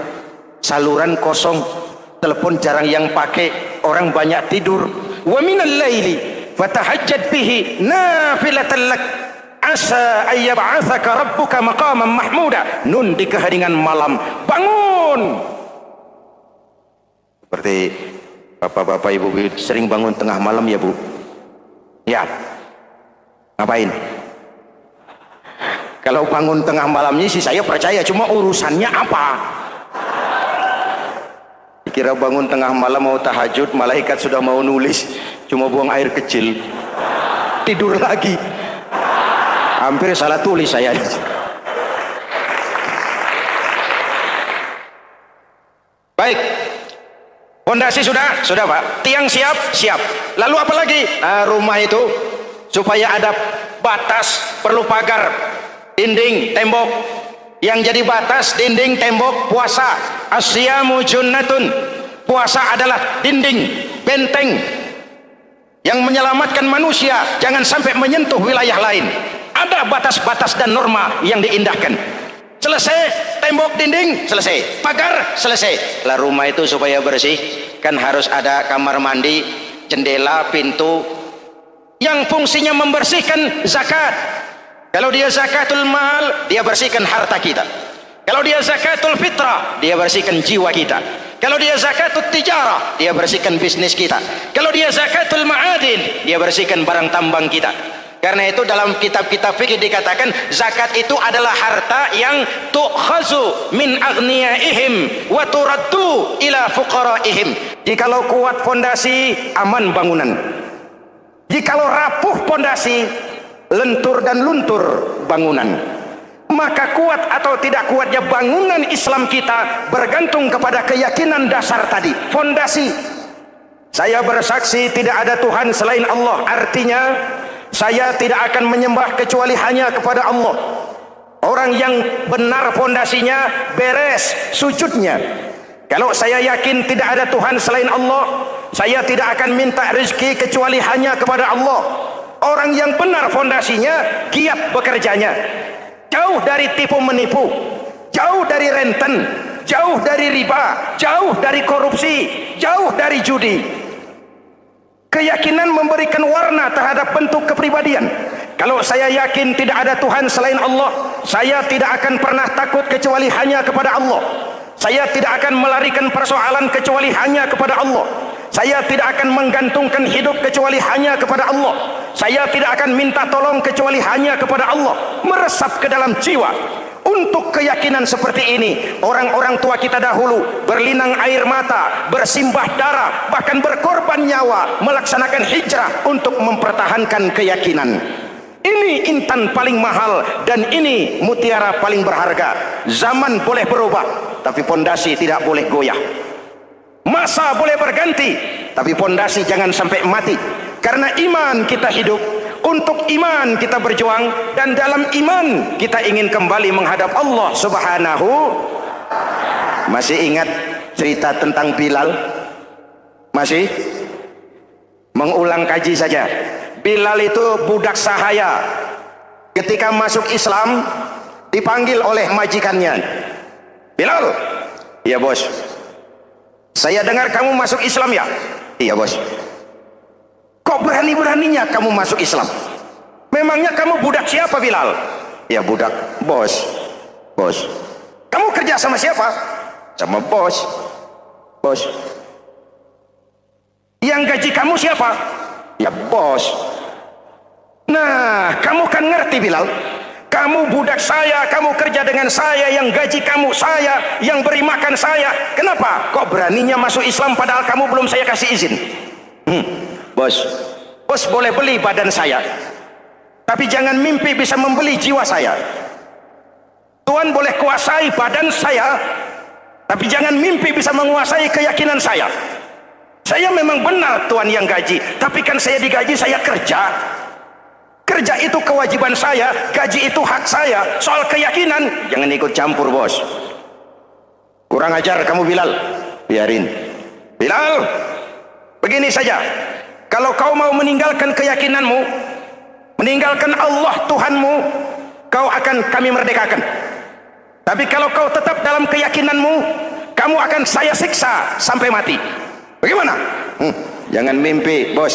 Saluran kosong, telepon jarang yang pakai, orang banyak tidur. Wa minal laili fatahajjad bihi nafilatan lak asa ayyab'atsaka rabbuka maqaman mahmuda. Nun, di keheningan malam bangun. Seperti bapak-bapak, ibu-ibu sering bangun tengah malam ya, Bu? Ya. Ngapain? Kalau bangun tengah malamnya sih saya percaya, cuma urusannya apa? Kira bangun tengah malam mau tahajud, malaikat sudah mau nulis, cuma buang air kecil, tidur lagi. Hampir salah tulis saya. Baik, fondasi sudah Pak. Tiang siap. Lalu apa lagi? Nah, rumah itu supaya ada batas, perlu pagar, dinding, tembok. Yang jadi batas, dinding, tembok, puasa. Asyamu junnatun. Puasa adalah dinding, benteng yang menyelamatkan manusia jangan sampai menyentuh wilayah lain. Ada batas-batas dan norma yang diindahkan. Selesai, tembok, dinding, selesai. Pagar, selesai. Lah rumah itu supaya bersih, kan harus ada kamar mandi, jendela, pintu yang fungsinya membersihkan zakat. Kalau dia zakatul mal, dia bersihkan harta kita. Kalau dia zakatul fitrah, dia bersihkan jiwa kita. Kalau dia zakatul tijarah, dia bersihkan bisnis kita. Kalau dia zakatul ma'adin, dia bersihkan barang tambang kita. Karena itu dalam kitab-kitab fikih dikatakan zakat itu adalah harta yang tu'khazu min aghniyaihim wa turaddu ila fuqaraihim. Jikalau kuat fondasi, aman bangunan. Jikalau rapuh fondasi, lentur dan luntur bangunan. Maka kuat atau tidak kuatnya bangunan Islam kita bergantung kepada keyakinan dasar tadi, fondasi. Saya bersaksi tidak ada Tuhan selain Allah, artinya saya tidak akan menyembah kecuali hanya kepada Allah. Orang yang benar fondasinya beres sujudnya. Kalau saya yakin tidak ada Tuhan selain Allah, saya tidak akan minta rezeki kecuali hanya kepada Allah. Orang yang benar fondasinya, giat bekerjanya, jauh dari tipu menipu, jauh dari renten, jauh dari riba, jauh dari korupsi, jauh dari judi. Keyakinan memberikan warna terhadap bentuk kepribadian. Kalau saya yakin tidak ada Tuhan selain Allah, saya tidak akan pernah takut kecuali hanya kepada Allah. Saya tidak akan melarikan persoalan kecuali hanya kepada Allah. Saya tidak akan menggantungkan hidup kecuali hanya kepada Allah. Saya tidak akan minta tolong kecuali hanya kepada Allah. Meresap ke dalam jiwa. Untuk keyakinan seperti ini, orang-orang tua kita dahulu berlinang air mata, bersimbah darah, bahkan berkorban nyawa, melaksanakan hijrah untuk mempertahankan keyakinan. Ini intan paling mahal dan ini mutiara paling berharga. Zaman boleh berubah, tapi pondasi tidak boleh goyah. Masa boleh berganti, tapi pondasi jangan sampai mati. Karena iman kita hidup, untuk iman kita berjuang, dan dalam iman kita ingin kembali menghadap Allah Subhanahu. Masih ingat cerita tentang Bilal? Masih? Mengulang kaji saja. Bilal itu budak sahaya. Ketika masuk Islam dipanggil oleh majikannya. Bilal, iya bos. Saya dengar kamu masuk Islam ya? Iya bos. Kok berani-beraninya kamu masuk Islam? Memangnya kamu budak siapa Bilal? Ya budak bos. Bos. Kamu kerja sama siapa? Sama bos. Bos. Yang gaji kamu siapa? Ya bos. Nah, kamu kan ngerti Bilal. Kamu budak saya, kamu kerja dengan saya, yang gaji kamu saya, yang beri makan saya. Kenapa? Kok beraninya masuk Islam padahal kamu belum saya kasih izin? Bos, bos boleh beli badan saya, tapi jangan mimpi bisa membeli jiwa saya. Tuhan boleh kuasai badan saya, tapi jangan mimpi bisa menguasai keyakinan saya. Saya memang benar Tuhan yang gaji, tapi kan saya digaji, saya kerja. Kerja itu kewajiban saya, gaji itu hak saya. Soal keyakinan, jangan ikut campur bos. Kurang ajar kamu Bilal. Biarin. Bilal, begini saja. Kalau kau mau meninggalkan keyakinanmu, meninggalkan Allah Tuhanmu, kau akan kami merdekakan. Tapi kalau kau tetap dalam keyakinanmu, kamu akan saya siksa sampai mati. Bagaimana? Jangan mimpi bos.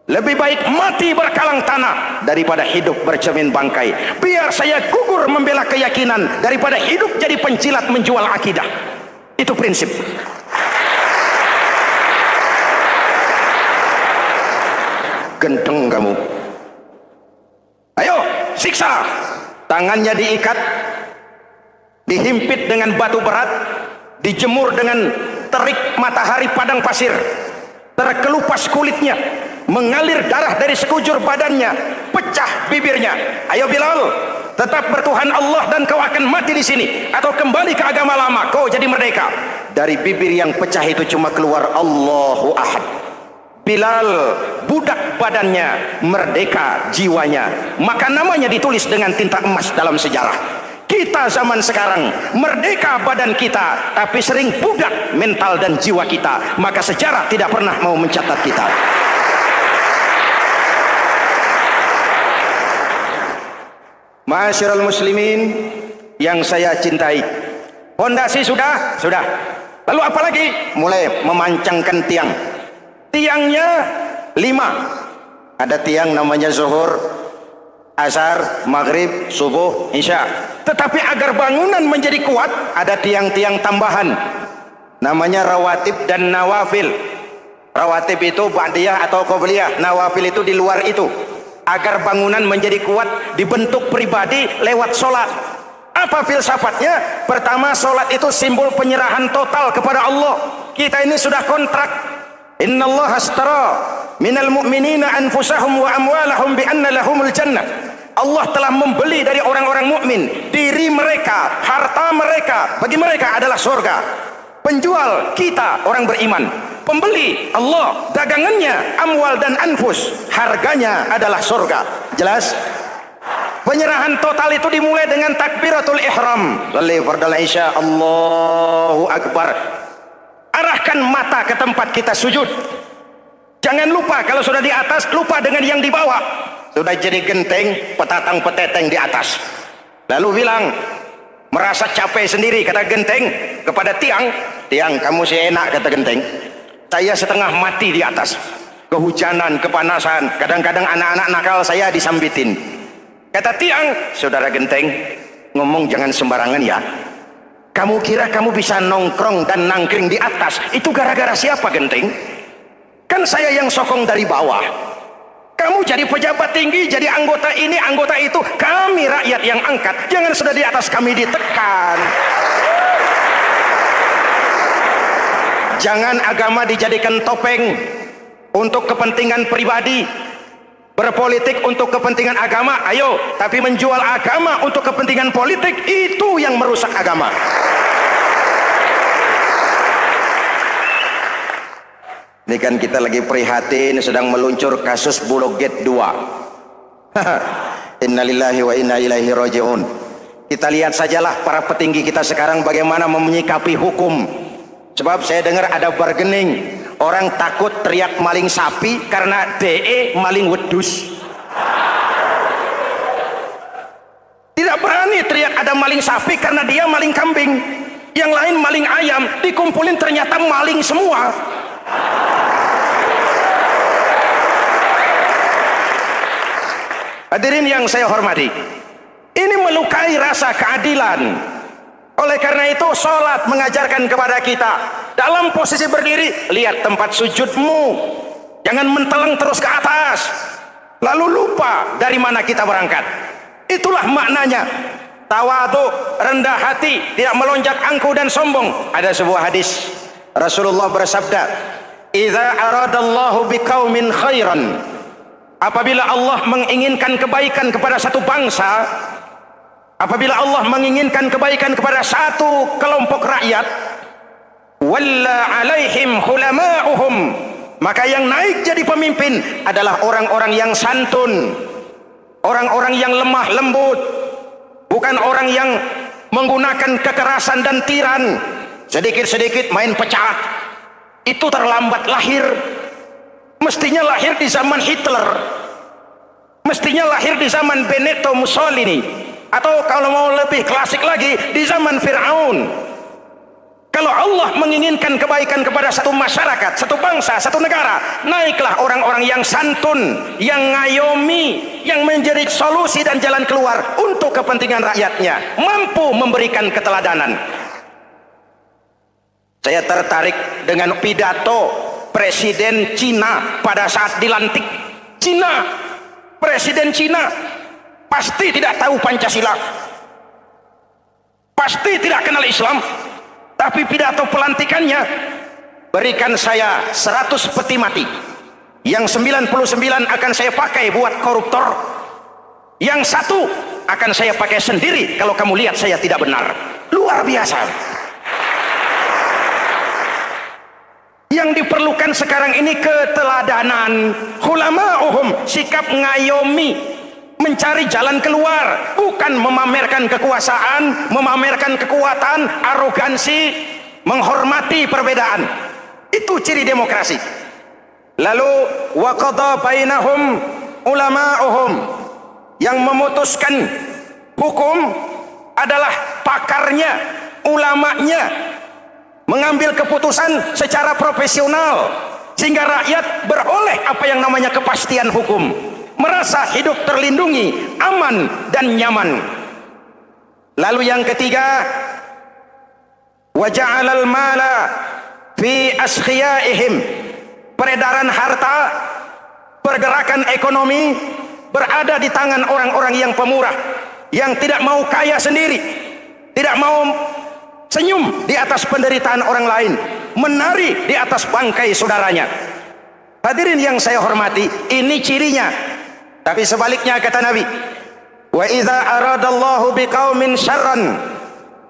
Lebih baik mati berkalang tanah daripada hidup bercermin bangkai. Biar saya gugur membela keyakinan daripada hidup jadi pencilat menjual akidah. Itu prinsip. Gendeng kamu. Ayo, siksa disiksa, tangannya diikat, dihimpit dengan batu berat, dijemur dengan terik matahari padang pasir, terkelupas kulitnya, mengalir darah dari sekujur badannya, pecah bibirnya. Ayo Bilal, tetap bertuhan Allah dan kau akan mati di sini, atau kembali ke agama lama, kau jadi merdeka. Dari bibir yang pecah itu cuma keluar Allahu Ahad. Bilal, budak badannya, merdeka jiwanya, maka namanya ditulis dengan tinta emas dalam sejarah. Kita zaman sekarang merdeka badan kita, tapi sering budak mental dan jiwa kita, maka sejarah tidak pernah mau mencatat kita. Ma'asyiral muslimin yang saya cintai, fondasi sudah. Lalu apa lagi? Mulai memancangkan tiang. Tiangnya 5. Ada tiang namanya zuhur, asar, maghrib, subuh, isya. Tetapi agar bangunan menjadi kuat, ada tiang-tiang tambahan namanya rawatib dan nawafil. Rawatib itu ba'diyah atau qobliyah, nawafil itu di luar itu. Agar bangunan menjadi kuat, dibentuk pribadi lewat sholat. Apa filsafatnya? Pertama, sholat itu simbol penyerahan total kepada Allah. Kita ini sudah kontrak. Innallaha ashtara minal mu'minina anfusahum wa amwalahum bi anna lahumul jannah. Allah telah membeli dari orang-orang mukmin diri mereka, harta mereka, bagi mereka adalah surga. Penjual kita orang beriman, pembeli Allah, dagangannya amwal dan anfus, harganya adalah surga. Jelas? Penyerahan total itu dimulai dengan takbiratul ihram. Shalli fardal isya, Allahu akbar. Arahkan mata ke tempat kita sujud. Jangan lupa kalau sudah di atas, lupa dengan yang di bawah. Sudah jadi genteng, petatang peteteng di atas. Lalu bilang, merasa capek sendiri, kata genteng kepada tiang. Tiang, kamu sih enak, kata genteng. Saya setengah mati di atas. Kehujanan, kepanasan, kadang-kadang anak-anak nakal saya disambitin. Kata tiang, saudara genteng, ngomong jangan sembarangan ya. Kamu kira kamu bisa nongkrong dan nangkring di atas, itu gara-gara siapa genteng? Kan saya yang sokong dari bawah. Kamu jadi pejabat tinggi, jadi anggota ini, anggota itu. Kami rakyat yang angkat. Jangan sudah di atas kami ditekan. Jangan agama dijadikan topeng untuk kepentingan pribadi. Berpolitik untuk kepentingan agama, ayo. Tapi menjual agama untuk kepentingan politik, itu yang merusak agama. Ini kan kita lagi prihatin, sedang meluncur kasus Bulog Gate 2. Innalillahi wa inna ilaihi raji'un. Kita lihat sajalah para petinggi kita sekarang bagaimana menyikapi hukum. Sebab saya dengar ada bargaining, orang takut teriak maling sapi karena DE maling wedus. Tidak berani teriak ada maling sapi karena dia maling kambing. Yang lain maling ayam, dikumpulin ternyata maling semua. Hadirin yang saya hormati, ini melukai rasa keadilan. Oleh karena itu, sholat mengajarkan kepada kita dalam posisi berdiri, lihat tempat sujudmu, jangan menteleng terus ke atas lalu lupa dari mana kita berangkat. Itulah maknanya tawadhu, rendah hati, tidak melonjak angkuh dan sombong. Ada sebuah hadis Rasulullah bersabda, idza aradallahu biqaumin khairan, apabila Allah menginginkan kebaikan kepada satu bangsa, apabila Allah menginginkan kebaikan kepada satu kelompok rakyat, walla alaihim hulama'uhum, maka yang naik jadi pemimpin adalah orang-orang yang santun, orang-orang yang lemah lembut, bukan orang yang menggunakan kekerasan dan tiran, sedikit-sedikit main pecah. Itu terlambat lahir. Mestinya lahir di zaman Hitler, mestinya lahir di zaman Benito Mussolini, atau kalau mau lebih klasik lagi di zaman Fir'aun. Kalau Allah menginginkan kebaikan kepada satu masyarakat, satu bangsa, satu negara, naiklah orang-orang yang santun, yang ngayomi, yang menjadi solusi dan jalan keluar untuk kepentingan rakyatnya, mampu memberikan keteladanan. Saya tertarik dengan pidato Presiden Cina pada saat dilantik. Cina, Presiden Cina pasti tidak tahu Pancasila, pasti tidak kenal Islam, tapi pidato pelantikannya, berikan saya 100 peti mati, yang 99 akan saya pakai buat koruptor, yang satu akan saya pakai sendiri kalau kamu lihat saya tidak benar. Luar biasa. Yang diperlukan sekarang ini keteladanan, hulama'uhum, sikap ngayomi, mencari jalan keluar, bukan memamerkan kekuasaan, memamerkan kekuatan, arogansi, menghormati perbedaan. Itu ciri demokrasi. Lalu wa qadha bainahum ulama'uhum, yang memutuskan hukum adalah pakarnya, ulamanya, mengambil keputusan secara profesional sehingga rakyat beroleh apa yang namanya kepastian hukum, merasa hidup terlindungi, aman dan nyaman. Lalu yang ketiga, wa ja'alal mala fi askhiyaihim, peredaran harta, pergerakan ekonomi berada di tangan orang-orang yang pemurah, yang tidak mau kaya sendiri, tidak mau senyum di atas penderitaan orang lain, menari di atas bangkai saudaranya. Hadirin yang saya hormati, ini cirinya. Tapi sebaliknya kata Nabi, wa idza aradallahu biqaumin syarran,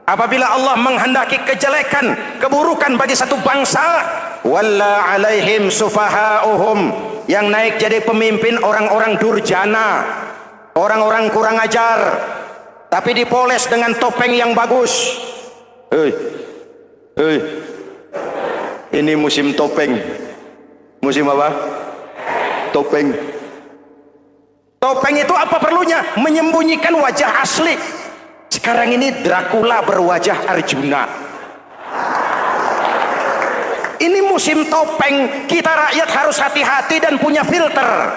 apabila Allah menghendaki kejelekan, keburukan bagi satu bangsa, walla alaihim sufahauhum, yang naik jadi pemimpin orang-orang durjana, orang-orang kurang ajar, tapi dipoles dengan topeng yang bagus. Hei, hei, ini musim topeng. Musim apa? Topeng. Topeng itu apa perlunya? Menyembunyikan wajah asli. Sekarang ini Dracula berwajah Arjuna. Ini musim topeng. Kita rakyat harus hati-hati dan punya filter,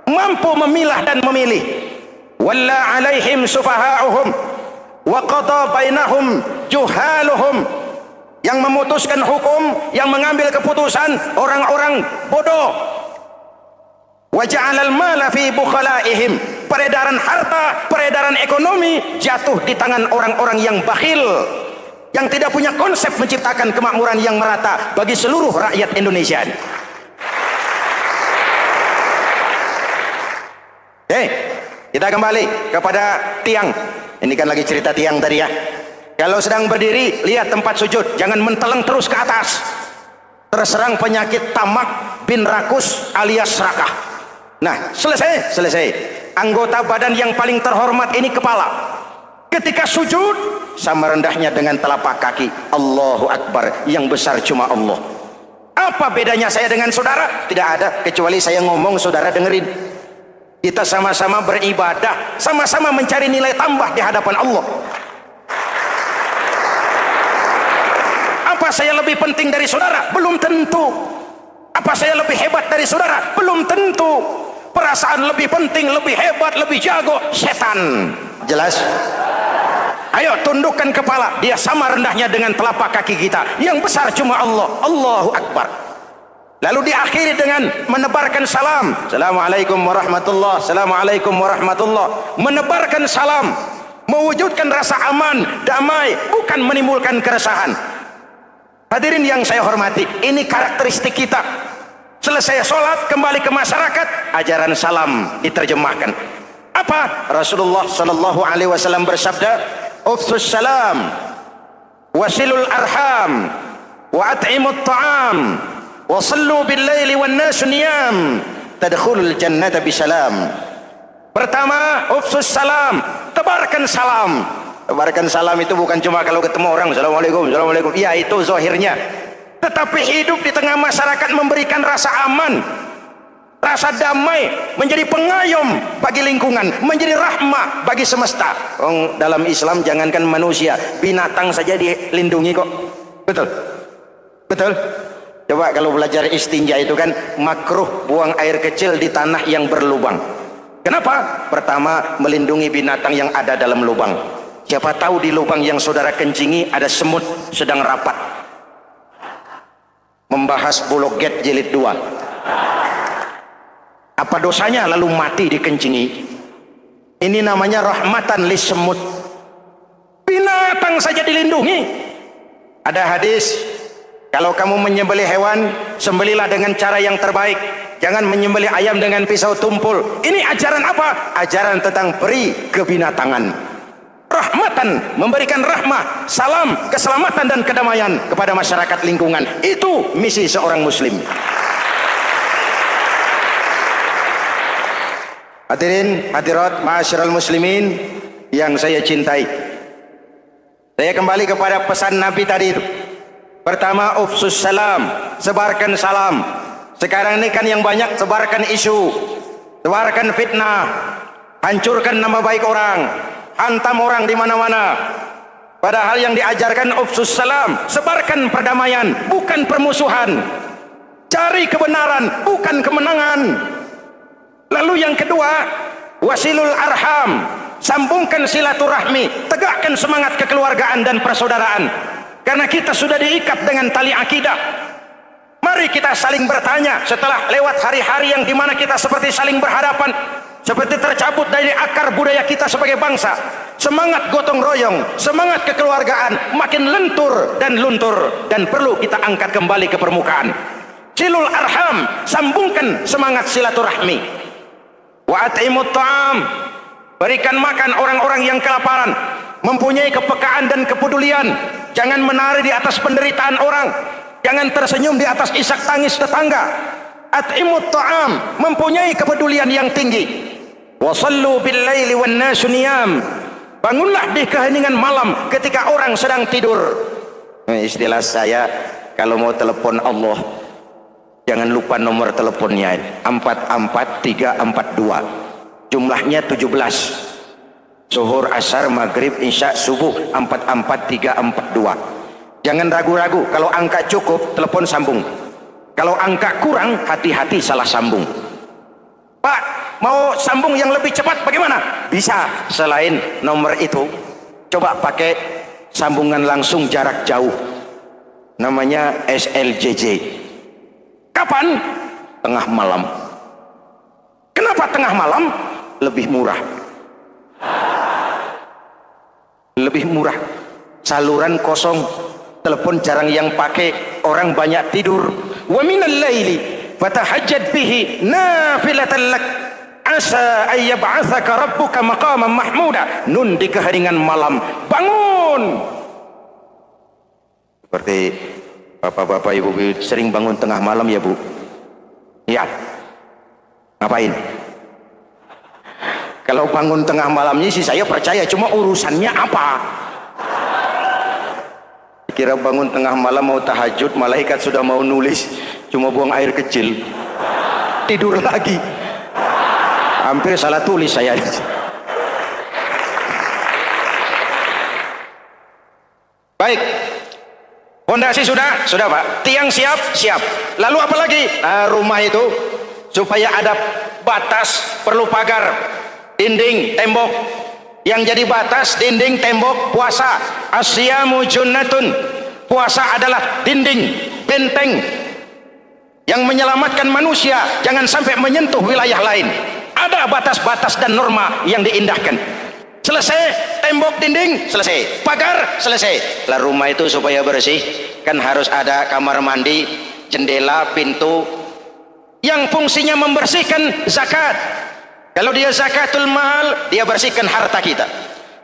mampu memilah dan memilih. Walla alaihim sufahauhum wa qada bainahum juhaluhum, yang memutuskan hukum, yang mengambil keputusan orang-orang bodoh. Wa ja'alal mala fi bukhalaihim, peredaran harta, peredaran ekonomi jatuh di tangan orang-orang yang bakhil, yang tidak punya konsep menciptakan kemakmuran yang merata bagi seluruh rakyat Indonesia. Kita kembali kepada tiang. Ini kan lagi cerita tiang tadi ya. Kalau sedang berdiri, lihat tempat sujud, jangan menteleng terus ke atas. Terserang penyakit tamak bin rakus alias serakah. Nah, selesai. Anggota badan yang paling terhormat ini kepala. Ketika sujud, sama rendahnya dengan telapak kaki. Allahu Akbar, yang besar cuma Allah. Apa bedanya saya dengan saudara? Tidak ada, kecuali saya ngomong saudara dengerin. Kita sama-sama beribadah, sama-sama mencari nilai tambah di hadapan Allah. Apa saya lebih penting dari saudara? Belum tentu. Apa saya lebih hebat dari saudara? Belum tentu. Perasaan lebih penting, lebih hebat, lebih jago, setan. Jelas? Ayo tundukkan kepala. Dia sama rendahnya dengan telapak kaki kita. Yang besar cuma Allah. Allahu Akbar. Lalu diakhiri dengan menebarkan salam. Assalamualaikum warahmatullah. Assalamualaikum warahmatullah. Menebarkan salam, mewujudkan rasa aman, damai, bukan menimbulkan keresahan. Hadirin yang saya hormati, ini karakteristik kita. Selesai sholat, kembali ke masyarakat, ajaran salam diterjemahkan. Apa? Rasulullah sallallahu alaihi wasallam bersabda, "Ufsus salam, wasilul arham, wa at'imut ta'am, wa sallu bil laili wan nasu niyam, tadkhulul jannata bisalam." Pertama, ufsus salam, tebarkan salam. Tebarkan salam itu bukan cuma kalau ketemu orang, assalamualaikum, assalamualaikum. Ya, itu zahirnya. Tetapi hidup di tengah masyarakat memberikan rasa aman, rasa damai, menjadi pengayom bagi lingkungan, menjadi rahmah bagi semesta. Dalam Islam jangankan manusia, binatang saja dilindungi kok. Betul? Betul? Coba kalau belajar istinja itu kan makruh buang air kecil di tanah yang berlubang. Kenapa? Pertama, melindungi binatang yang ada dalam lubang. Siapa tahu di lubang yang saudara kencingi ada semut sedang rapat membahas Bulog Gate jilid 2. Apa dosanya lalu mati dikencingi? Ini namanya rahmatan lissemut. Binatang saja dilindungi. Ada hadis, kalau kamu menyembelih hewan, sembelilah dengan cara yang terbaik. Jangan menyembelih ayam dengan pisau tumpul. Ini ajaran apa? Ajaran tentang peri kebinatangan. Rahmatan, memberikan rahmah, salam, keselamatan dan kedamaian kepada masyarakat lingkungan. Itu misi seorang muslim. Hadirin, hadirat, ma'asyiral muslimin yang saya cintai. Saya kembali kepada pesan Nabi tadi itu. Pertama, ufsus salam, sebarkan salam. Sekarang ini kan yang banyak sebarkan isu, sebarkan fitnah, hancurkan nama baik orang, hantam orang di mana-mana. Padahal yang diajarkan ufsus salam, sebarkan perdamaian, bukan permusuhan. Cari kebenaran, bukan kemenangan. Lalu yang kedua, wasilul arham, sambungkan silaturahmi, tegakkan semangat kekeluargaan dan persaudaraan. Karena kita sudah diikat dengan tali akidah. Mari kita saling bertanya setelah lewat hari-hari yang dimana kita seperti saling berhadapan, seperti tercabut dari akar budaya kita sebagai bangsa. Semangat gotong royong, semangat kekeluargaan makin lentur dan luntur, dan perlu kita angkat kembali ke permukaan. Silul arham, sambungkan semangat silaturahmi. Wa at'imut ta'am, berikan makan orang-orang yang kelaparan, mempunyai kepekaan dan kepedulian. Jangan menari di atas penderitaan orang, jangan tersenyum di atas isak tangis tetangga. At'imut ta'am, mempunyai kepedulian yang tinggi. Wa sallu bil laili wan nasu niyam, bangunlah di keheningan malam ketika orang sedang tidur. Istilah saya, kalau mau telepon Allah, jangan lupa nomor teleponnya, 44342. Jumlahnya 17. Zuhur, asar, maghrib, isya, subuh, 44342. Jangan ragu-ragu, kalau angka cukup telepon sambung. Kalau angka kurang, hati-hati salah sambung. Pak, mau sambung yang lebih cepat bagaimana? Bisa, selain nomor itu, coba pakai sambungan langsung jarak jauh. Namanya SLJJ. Kapan? Tengah malam. Kenapa tengah malam? Lebih murah. Lebih murah. Saluran kosong, telepon jarang yang pakai, orang banyak tidur. Wa minal laili fatahajjad bihi nafilatan lak asa ay yab'atsaka rabbuka maqaman mahmuda. Nun di keheningan malam, bangun. Seperti bapak-bapak, ibu-ibu sering bangun tengah malam ya Bu? Ya. Ngapain? Kalau bangun tengah malamnya sih saya percaya, cuma urusannya apa? Kira bangun tengah malam mau tahajud, malaikat sudah mau nulis, cuma buang air kecil. Tidur lagi. Hampir salah tulis saya. Baik. Fondasi sudah Pak. Tiang siap? Siap. Lalu apa lagi? Nah, rumah itu supaya ada batas, perlu pagar, dinding, tembok. Yang jadi batas, dinding, tembok, puasa. Asyamu junnatun. Puasa adalah dinding, benteng yang menyelamatkan manusia jangan sampai menyentuh wilayah lain. Ada batas-batas dan norma yang diindahkan. Selesai tembok, dinding, selesai. Pagar, selesai. Lah rumah itu supaya bersih kan harus ada kamar mandi, jendela, pintu yang fungsinya membersihkan zakat. Kalau dia zakatul mal, dia bersihkan harta kita.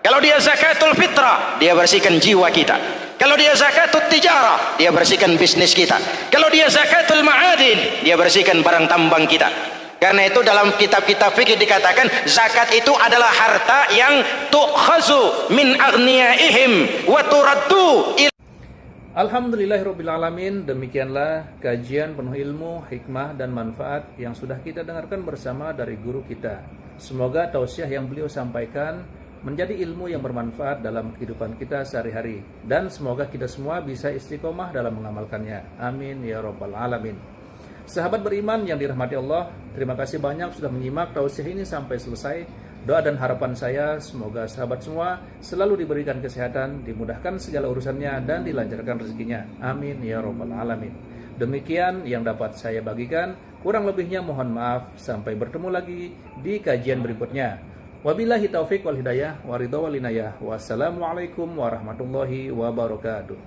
Kalau dia zakatul fitrah, dia bersihkan jiwa kita. Kalau dia zakatul tijarah, dia bersihkan bisnis kita. Kalau dia zakatul ma'adin, dia bersihkan barang tambang kita. Karena itu dalam kitab-kitab fikih dikatakan zakat itu adalah harta yang tu'khazu min aghniyaihim wa turaddu. Alhamdulillahirrabbilalamin. Demikianlah kajian penuh ilmu, hikmah dan manfaat yang sudah kita dengarkan bersama dari guru kita. Semoga tausiah yang beliau sampaikan menjadi ilmu yang bermanfaat dalam kehidupan kita sehari-hari, dan semoga kita semua bisa istiqomah dalam mengamalkannya. Amin ya rabbal alamin. Sahabat beriman yang dirahmati Allah, terima kasih banyak sudah menyimak tausiah ini sampai selesai. Doa dan harapan saya semoga sahabat semua selalu diberikan kesehatan, dimudahkan segala urusannya, dan dilancarkan rezekinya. Amin ya rabbal alamin. Demikian yang dapat saya bagikan, kurang lebihnya mohon maaf. Sampai bertemu lagi di kajian berikutnya. Wabillahi taufik wal hidayah wa ridha wal inayah. Wassalamualaikum warahmatullahi wabarakatuh.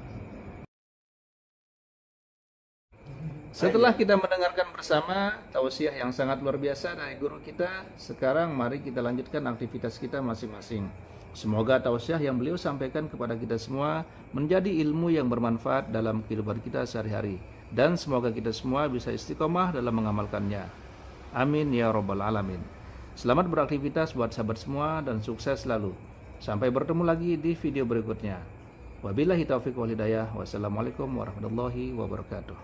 Setelah kita mendengarkan bersama tausiah yang sangat luar biasa dari guru kita, sekarang mari kita lanjutkan aktivitas kita masing-masing. Semoga tausiah yang beliau sampaikan kepada kita semua menjadi ilmu yang bermanfaat dalam kehidupan kita sehari-hari, dan semoga kita semua bisa istiqomah dalam mengamalkannya. Amin ya rabbal alamin. Selamat beraktivitas buat sahabat semua dan sukses selalu. Sampai bertemu lagi di video berikutnya. Wabillahi taufiq wal hidayah. Wassalamualaikum warahmatullahi wabarakatuh.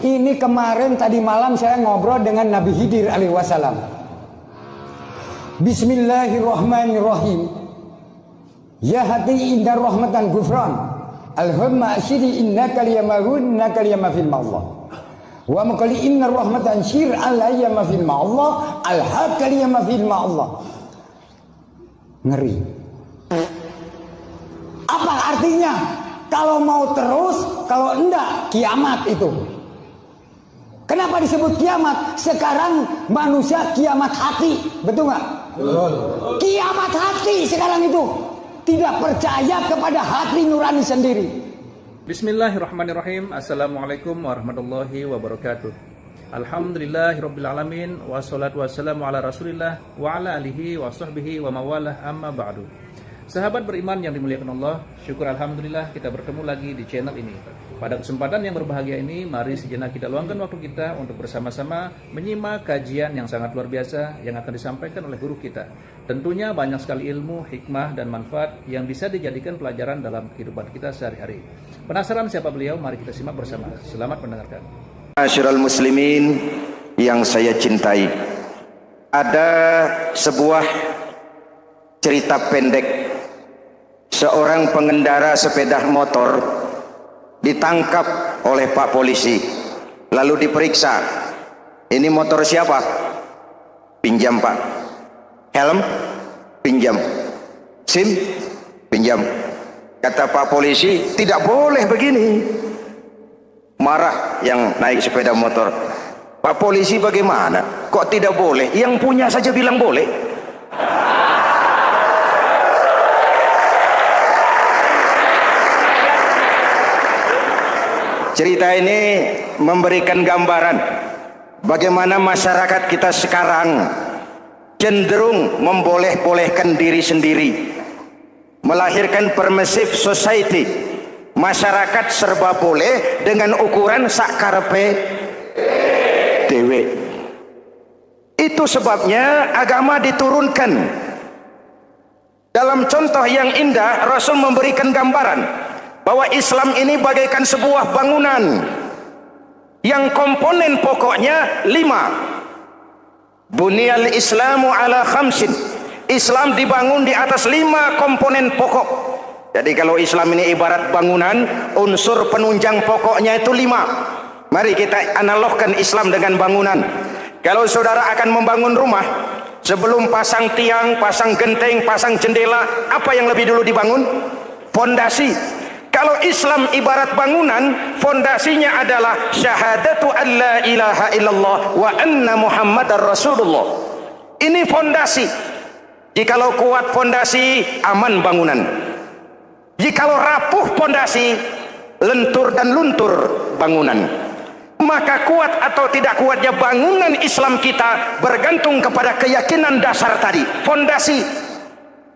Ini kemarin tadi malam saya ngobrol dengan Nabi Khidir alaihi wasallam. Bismillahirrahmanirrahim. Ya hati indah rahmatan gufran. Alhamma asyidi innaka liyamahun innaka liyamafil ma'allah. Wa maqali inna rahmatan syir alayya mafil ma'allah. Alhaqqa liyamafil ma'allah. Ngeri. Apa artinya? Kalau mau terus, kalau enggak kiamat itu. Kenapa disebut kiamat? Sekarang manusia kiamat hati, betul nggak? Betul. Kiamat hati sekarang itu, tidak percaya kepada hati nurani sendiri. Bismillahirrahmanirrahim. Assalamualaikum warahmatullahi wabarakatuh. Alhamdulillahirabbil alamin, wassalatu wassalamu ala Rasulillah wa ala alihi wa sahbihi wa mawalah, amma ba'du. Sahabat beriman yang dimuliakan Allah, syukur alhamdulillah kita bertemu lagi di channel ini. Pada kesempatan yang berbahagia ini, mari sejenak kita luangkan waktu kita untuk bersama-sama menyimak kajian yang sangat luar biasa yang akan disampaikan oleh guru kita. Tentunya banyak sekali ilmu, hikmah, dan manfaat yang bisa dijadikan pelajaran dalam kehidupan kita sehari-hari. Penasaran siapa beliau? Mari kita simak bersama. Selamat mendengarkan. Masyiral muslimin yang saya cintai, ada sebuah cerita pendek. Seorang pengendara sepeda motor ditangkap oleh Pak Polisi, lalu diperiksa. Ini motor siapa? Pinjam Pak. Helm? Pinjam. SIM? Pinjam. Kata Pak Polisi, tidak boleh begini. Marah yang naik sepeda motor. Pak Polisi bagaimana? Kok tidak boleh? Yang punya saja bilang boleh. Cerita ini memberikan gambaran bagaimana masyarakat kita sekarang cenderung memboleh-bolehkan diri sendiri, melahirkan permissive society. Masyarakat serba boleh dengan ukuran sakarepe dewe. Itu sebabnya agama diturunkan. Dalam contoh yang indah, Rasul memberikan gambaran bahwa Islam ini bagaikan sebuah bangunan yang komponen pokoknya 5. Bunyal Islamu ala khamsin. Islam dibangun di atas 5 komponen pokok. Jadi kalau Islam ini ibarat bangunan, unsur penunjang pokoknya itu 5. Mari kita analogkan Islam dengan bangunan. Kalau saudara akan membangun rumah, sebelum pasang tiang, pasang genteng, pasang jendela, apa yang lebih dulu dibangun? Fondasi. Kalau Islam ibarat bangunan, fondasinya adalah syahadatu an la ilaha illallah wa anna muhammadar rasulullah. Ini fondasi. Jikalau kuat fondasi, aman bangunan. Jikalau rapuh fondasi, lentur dan luntur bangunan. Maka kuat atau tidak kuatnya bangunan Islam kita bergantung kepada keyakinan dasar tadi, fondasi.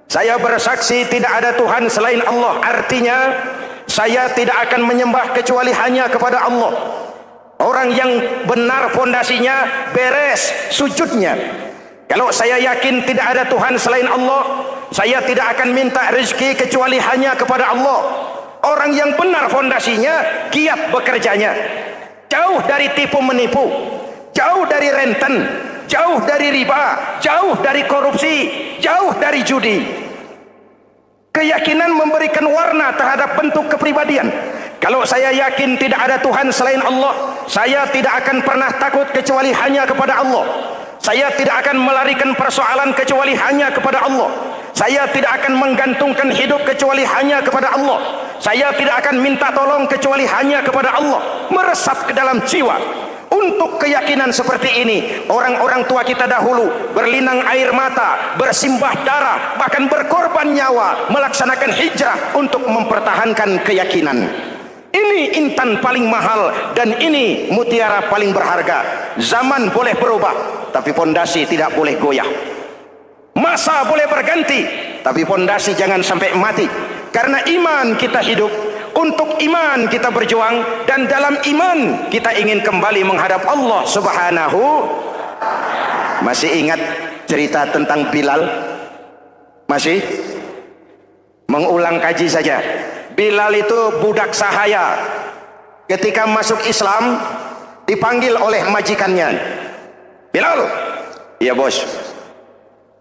Saya bersaksi tidak ada Tuhan selain Allah, artinya saya tidak akan menyembah kecuali hanya kepada Allah. Orang yang benar fondasinya beres sujudnya. Kalau saya yakin tidak ada Tuhan selain Allah, saya tidak akan minta rezeki kecuali hanya kepada Allah. Orang yang benar fondasinya giat bekerjanya, jauh dari tipu menipu, jauh dari renten, jauh dari riba, jauh dari korupsi, jauh dari judi. Keyakinan memberikan warna terhadap bentuk kepribadian. Kalau saya yakin tidak ada Tuhan selain Allah, saya tidak akan pernah takut kecuali hanya kepada Allah. Saya tidak akan melarikan persoalan kecuali hanya kepada Allah. Saya tidak akan menggantungkan hidup kecuali hanya kepada Allah. Saya tidak akan minta tolong kecuali hanya kepada Allah. Meresap ke dalam jiwa. Untuk keyakinan seperti ini, orang-orang tua kita dahulu berlinang air mata, bersimbah darah, bahkan berkorban nyawa, melaksanakan hijrah untuk mempertahankan keyakinan. Ini intan paling mahal dan ini mutiara paling berharga. Zaman boleh berubah, tapi pondasi tidak boleh goyah. Masa boleh berganti, tapi pondasi jangan sampai mati. Karena iman kita hidup, untuk iman kita berjuang, dan dalam iman kita ingin kembali menghadap Allah Subhanahu. Masih ingat cerita tentang Bilal? Masih? Mengulang kaji saja. Bilal itu budak sahaya. Ketika masuk Islam, dipanggil oleh majikannya. Bilal, iya bos.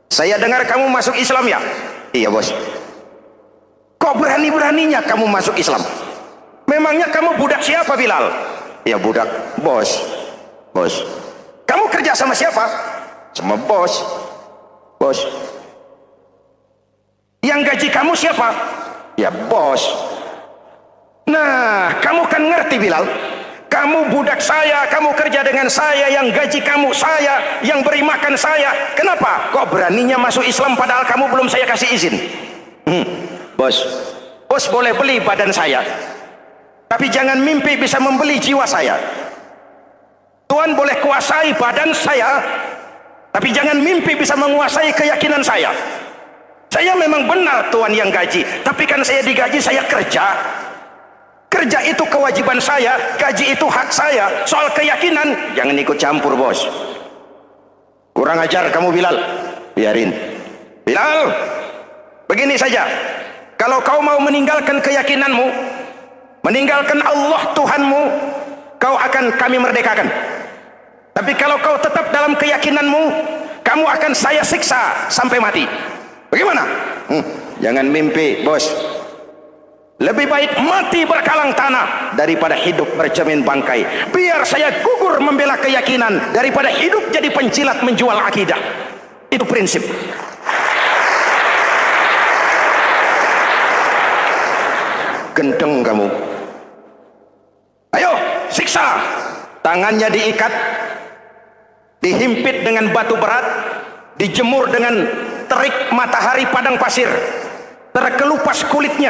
Saya dengar kamu masuk Islam ya? Iya bos. Kok berani-beraninya kamu masuk Islam? Memangnya kamu budak siapa Bilal? Ya budak bos. Bos. Kamu kerja sama siapa? Sama bos. Bos. Yang gaji kamu siapa? Ya bos. Nah, kamu kan ngerti Bilal. Kamu budak saya, kamu kerja dengan saya, yang gaji kamu saya, yang beri makan saya. Kenapa? Kok beraninya masuk Islam padahal kamu belum saya kasih izin? Bos, bos boleh beli badan saya, tapi jangan mimpi bisa membeli jiwa saya. Tuhan boleh kuasai badan saya, tapi jangan mimpi bisa menguasai keyakinan saya. Saya memang benar Tuhan yang gaji, tapi kan saya digaji, saya kerja. Kerja itu kewajiban saya, gaji itu hak saya. Soal keyakinan jangan ikut campur bos. Kurang ajar kamu Bilal. Biarin Bilal. Begini saja, kalau kau mau meninggalkan keyakinanmu, meninggalkan Allah Tuhanmu, kau akan kami merdekakan. Tapi kalau kau tetap dalam keyakinanmu, kamu akan saya siksa sampai mati. Bagaimana? Jangan mimpi bos. Lebih baik mati berkalang tanah daripada hidup bercermin bangkai. Biar saya gugur membela keyakinan daripada hidup jadi pencilat menjual akidah. Itu prinsip. Gendeng kamu. Ayo siksa. Tangannya diikat, dihimpit dengan batu berat, dijemur dengan terik matahari padang pasir, terkelupas kulitnya,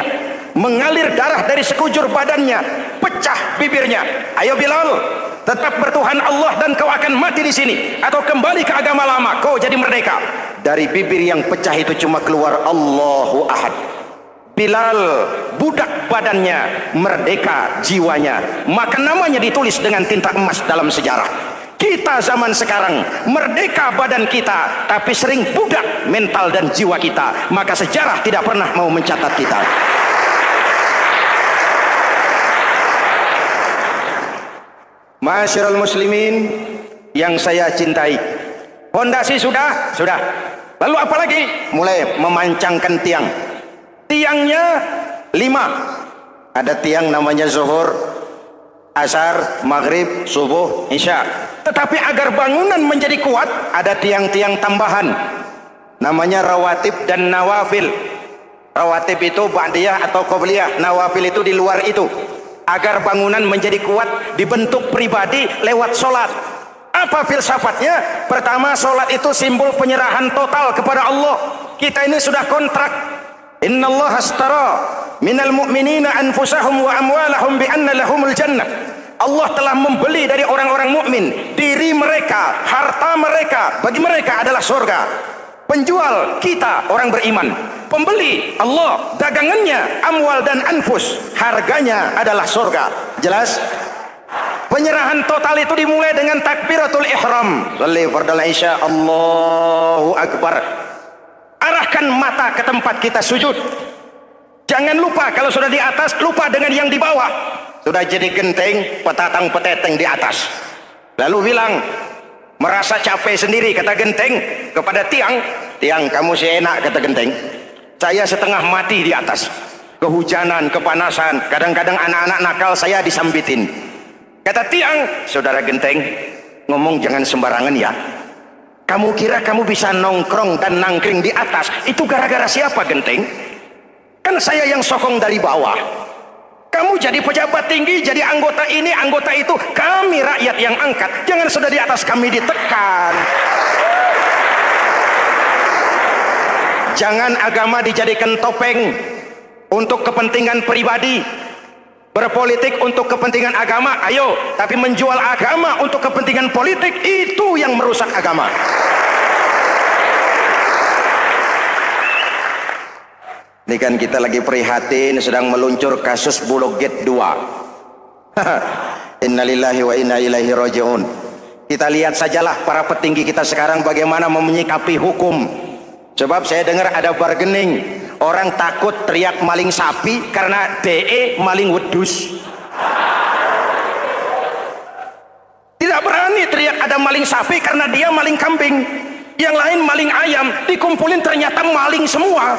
mengalir darah dari sekujur badannya, pecah bibirnya. Ayo Bilal, tetap bertuhan Allah dan kau akan mati di sini, atau kembali ke agama lama, kau jadi merdeka. Dari bibir yang pecah itu cuma keluar Allahu Ahad. Bilal, budak badannya, merdeka jiwanya, maka namanya ditulis dengan tinta emas dalam sejarah. Kita zaman sekarang merdeka badan kita, tapi sering budak mental dan jiwa kita, maka sejarah tidak pernah mau mencatat kita. Masyarul muslimin yang saya cintai, fondasi sudah. Lalu apa lagi? Mulai memancangkan tiang. Tiangnya 5. Ada tiang namanya zuhur, asar, maghrib, subuh, isya. Tetapi agar bangunan menjadi kuat, ada tiang-tiang tambahan namanya rawatib dan nawafil. Rawatib itu ba'diyah atau qobliyah, nawafil itu di luar itu. Agar bangunan menjadi kuat, dibentuk pribadi lewat sholat. Apa filsafatnya? Pertama, sholat itu simbol penyerahan total kepada Allah. Kita ini sudah kontrak. Innallaha astara minal mu'minina anfusahum wa amwalahum bi anna lahumul jannah. Allah telah membeli dari orang-orang mukmin diri mereka, harta mereka, bagi mereka adalah surga. Penjual kita orang beriman, pembeli Allah, dagangannya amwal dan anfus, harganya adalah surga. Jelas? Penyerahan total itu dimulai dengan takbiratul ihram. Salli fardal isya, Allahu akbar. Arahkan mata ke tempat kita sujud. Jangan lupa kalau sudah di atas, lupa dengan yang di bawah. Sudah jadi genteng, petatang peteteng di atas. Lalu bilang, merasa capek sendiri, kata genteng kepada tiang. Tiang, kamu sih enak, kata genteng. Saya setengah mati di atas. Kehujanan, kepanasan, kadang-kadang anak-anak nakal saya disambitin. Kata tiang, saudara genteng, ngomong jangan sembarangan ya. Kamu kira kamu bisa nongkrong dan nangkring di atas, itu gara-gara siapa genteng? Kan saya yang sokong dari bawah. Kamu jadi pejabat tinggi, jadi anggota ini, anggota itu. Kami rakyat yang angkat. Jangan sudah di atas kami ditekan. Jangan agama dijadikan topeng untuk kepentingan pribadi. Berpolitik untuk kepentingan agama, ayo. Tapi menjual agama untuk kepentingan politik, itu yang merusak agama. Ini kan kita lagi prihatin sedang meluncur kasus Bulog Gate 2. Innalillahi wa inna ilaihi raji'un. Kita lihat sajalah para petinggi kita sekarang bagaimana menyikapi hukum. Sebab saya dengar ada bargaining, orang takut teriak maling sapi karena DE maling wedus. Tidak berani teriak ada maling sapi karena dia maling kambing. Yang lain maling ayam, dikumpulin ternyata maling semua.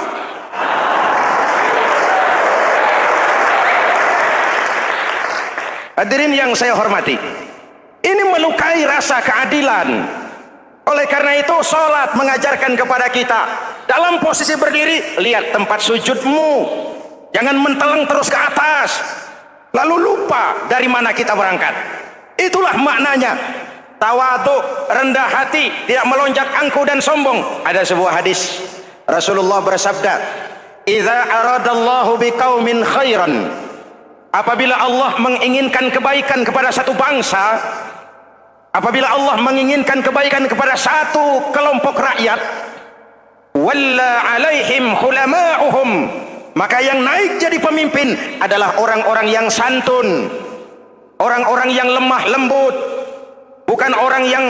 Hadirin yang saya hormati, ini melukai rasa keadilan. Oleh karena itu sholat mengajarkan kepada kita dalam posisi berdiri, lihat tempat sujudmu, jangan menteleng terus ke atas lalu lupa dari mana kita berangkat. Itulah maknanya tawadhu, rendah hati, tidak melonjak angkuh dan sombong. Ada sebuah hadis Rasulullah bersabda, idza aradallahu biqaumin khairan, apabila Allah menginginkan kebaikan kepada satu bangsa, apabila Allah menginginkan kebaikan kepada satu kelompok rakyat, walla alaihim hulama'uhum, maka yang naik jadi pemimpin adalah orang-orang yang santun, orang-orang yang lemah lembut, bukan orang yang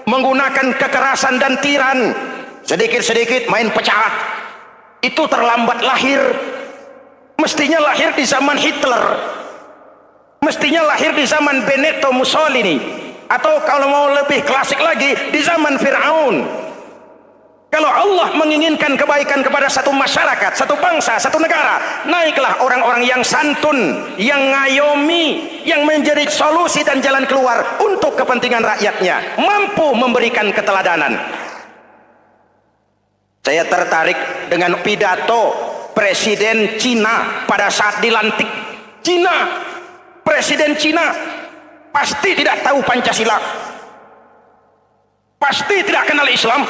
menggunakan kekerasan dan tiran, sedikit-sedikit main pecah. Itu terlambat lahir. Mestinya lahir di zaman Hitler, mestinya lahir di zaman Benito Mussolini, atau kalau mau lebih klasik lagi di zaman Fir'aun. Kalau Allah menginginkan kebaikan kepada satu masyarakat, satu bangsa, satu negara, naiklah orang-orang yang santun, yang ngayomi, yang menjadi solusi dan jalan keluar untuk kepentingan rakyatnya, mampu memberikan keteladanan. Saya tertarik dengan pidato Presiden Cina pada saat dilantik. Cina, Presiden Cina pasti tidak tahu Pancasila, pasti tidak kenal Islam,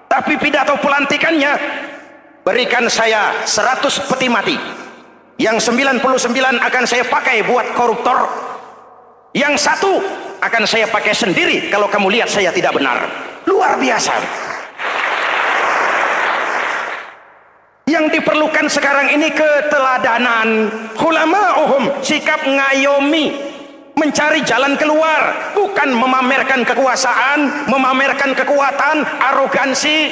tapi pidato pelantikannya, berikan saya 100 peti mati, yang 99 akan saya pakai buat koruptor, yang satu akan saya pakai sendiri kalau kamu lihat saya tidak benar. Luar biasa. Yang diperlukan sekarang ini keteladanan, hulama'uhum, sikap ngayomi, mencari jalan keluar, bukan memamerkan kekuasaan, memamerkan kekuatan, arogansi,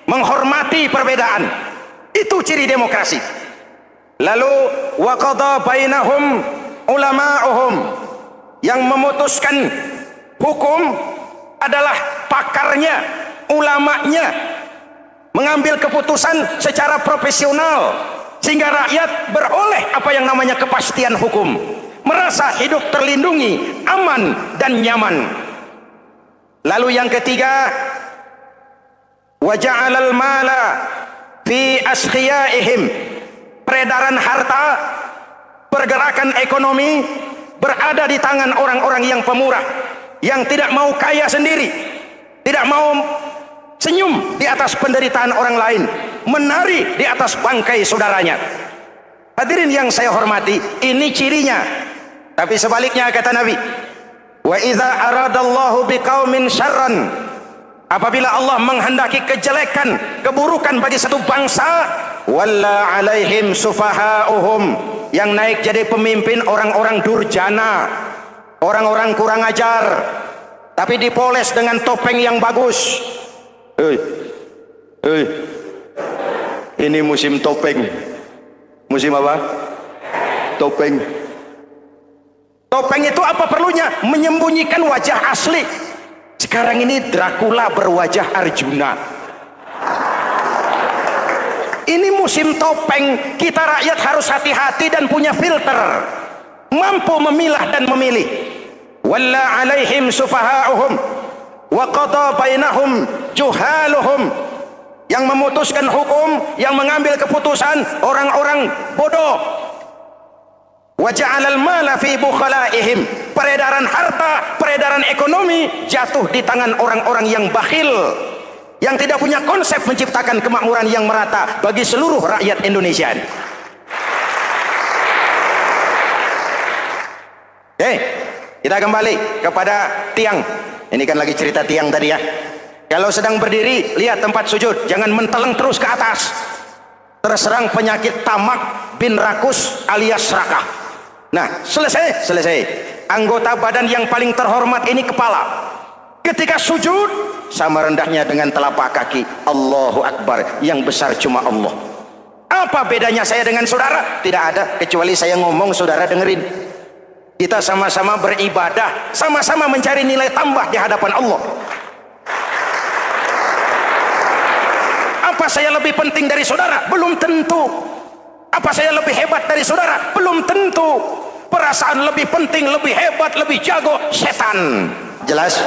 menghormati perbedaan. Itu ciri demokrasi. Lalu wa qada bainahum ulama'uhum, yang memutuskan hukum adalah pakarnya, ulamanya, mengambil keputusan secara profesional sehingga rakyat beroleh apa yang namanya kepastian hukum, merasa hidup terlindungi, aman dan nyaman. Lalu yang ketiga, wa ja'alal mala fi asqiyaihim, peredaran harta, pergerakan ekonomi berada di tangan orang-orang yang pemurah, yang tidak mau kaya sendiri, tidak mau senyum di atas penderitaan orang lain, menari di atas bangkai saudaranya. Hadirin yang saya hormati, ini cirinya. Tapi sebaliknya kata Nabi, wa idza aradallahu biqaumin syarran, apabila Allah menghendaki kejelekan, keburukan bagi satu bangsa, walla alaihim sufaha'uhum, yang naik jadi pemimpin orang-orang durjana, orang-orang kurang ajar, tapi dipoles dengan topeng yang bagus. Ini musim topeng. Musim apa? Topeng. Topeng itu apa perlunya? Menyembunyikan wajah asli. Sekarang ini Dracula berwajah Arjuna. Ini musim topeng. Kita rakyat harus hati-hati dan punya filter, mampu memilah dan memilih. Walla alaihim sufaha'uhum wa qada bainahum juhaluhum, yang memutuskan hukum, yang mengambil keputusan orang-orang bodoh, Wa ja'alal mala fi bukhalaihim. Peredaran harta, peredaran ekonomi jatuh di tangan orang-orang yang bakhil, yang tidak punya konsep menciptakan kemakmuran yang merata bagi seluruh rakyat Indonesia. Kita kembali kepada tiang. Ini kan lagi cerita tiang tadi ya. Kalau sedang berdiri, lihat tempat sujud, jangan menteleng terus ke atas. Terserang penyakit tamak bin rakus alias serakah. Nah, selesai. Anggota badan yang paling terhormat ini kepala. Ketika sujud, sama rendahnya dengan telapak kaki. Allahu Akbar, yang besar cuma Allah. Apa bedanya saya dengan saudara? Tidak ada, kecuali saya ngomong saudara dengerin. Kita sama-sama beribadah, sama-sama mencari nilai tambah di hadapan Allah. Apa saya lebih penting dari saudara? Belum tentu. Apa saya lebih hebat dari saudara? Belum tentu. Perasaan lebih penting, lebih hebat, lebih jago, setan. Jelas?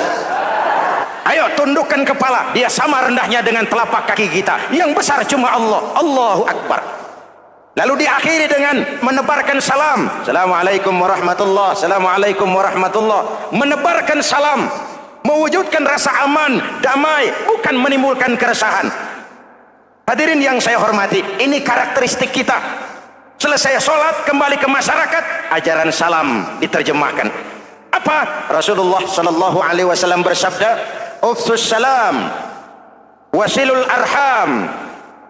Ayo tundukkan kepala. Dia sama rendahnya dengan telapak kaki kita. Yang besar cuma Allah. Allahu Akbar. Lalu diakhiri dengan menebarkan salam. Assalamualaikum warahmatullahi. Assalamualaikum warahmatullahi. Menebarkan salam, mewujudkan rasa aman, damai, bukan menimbulkan keresahan. Hadirin yang saya hormati, ini karakteristik kita. Selesai sholat, kembali ke masyarakat, ajaran salam diterjemahkan. Apa? Rasulullah sallallahu alaihi wasallam bersabda, "Ufsus salam, wasilul arham,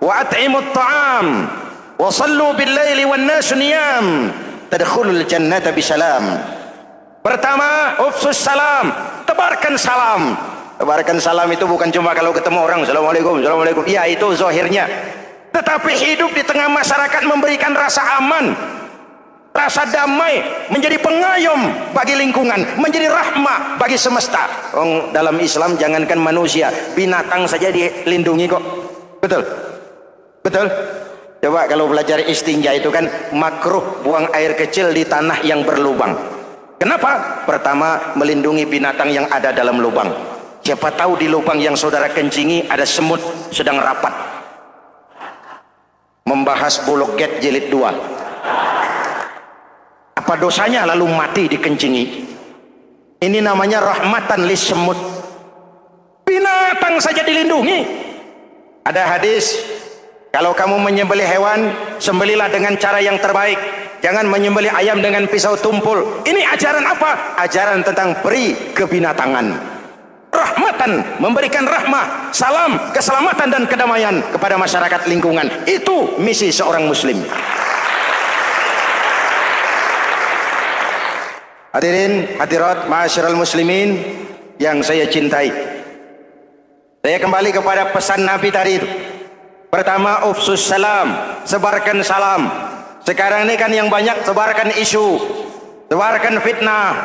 wa at'imut ta'am, wa sallu bil laili wan nasu niyam, tadkhulul jannata bisalam." Pertama, ufsus salam, tebarkan salam. Tebarkan salam itu bukan cuma kalau ketemu orang, assalamualaikum, assalamualaikum. Ya, itu zahirnya. Tetapi hidup di tengah masyarakat memberikan rasa aman, rasa damai, menjadi pengayom bagi lingkungan, menjadi rahmah bagi semesta. Dalam Islam jangankan manusia, binatang saja dilindungi kok. Betul? Betul? Coba kalau belajar istinja itu kan makruh buang air kecil di tanah yang berlubang. Kenapa? Pertama, melindungi binatang yang ada dalam lubang. Siapa tahu di lubang yang saudara kencingi ada semut sedang rapat membahas Bulog Gate jilid 2. Apa dosanya lalu mati dikencingi? Ini namanya rahmatan lis semut. Binatang saja dilindungi. Ada hadis, kalau kamu menyembelih hewan, sembelilah dengan cara yang terbaik. Jangan menyembelih ayam dengan pisau tumpul. Ini ajaran apa? Ajaran tentang peri kebinatangan. Rahmatan, memberikan rahmah, salam, keselamatan dan kedamaian kepada masyarakat lingkungan. Itu misi seorang muslim. Hadirin, hadirat, ma'asyiral muslimin yang saya cintai. Saya kembali kepada pesan Nabi tadi itu. Pertama, ufsus salam, sebarkan salam. Sekarang ini kan yang banyak sebarkan isu, sebarkan fitnah,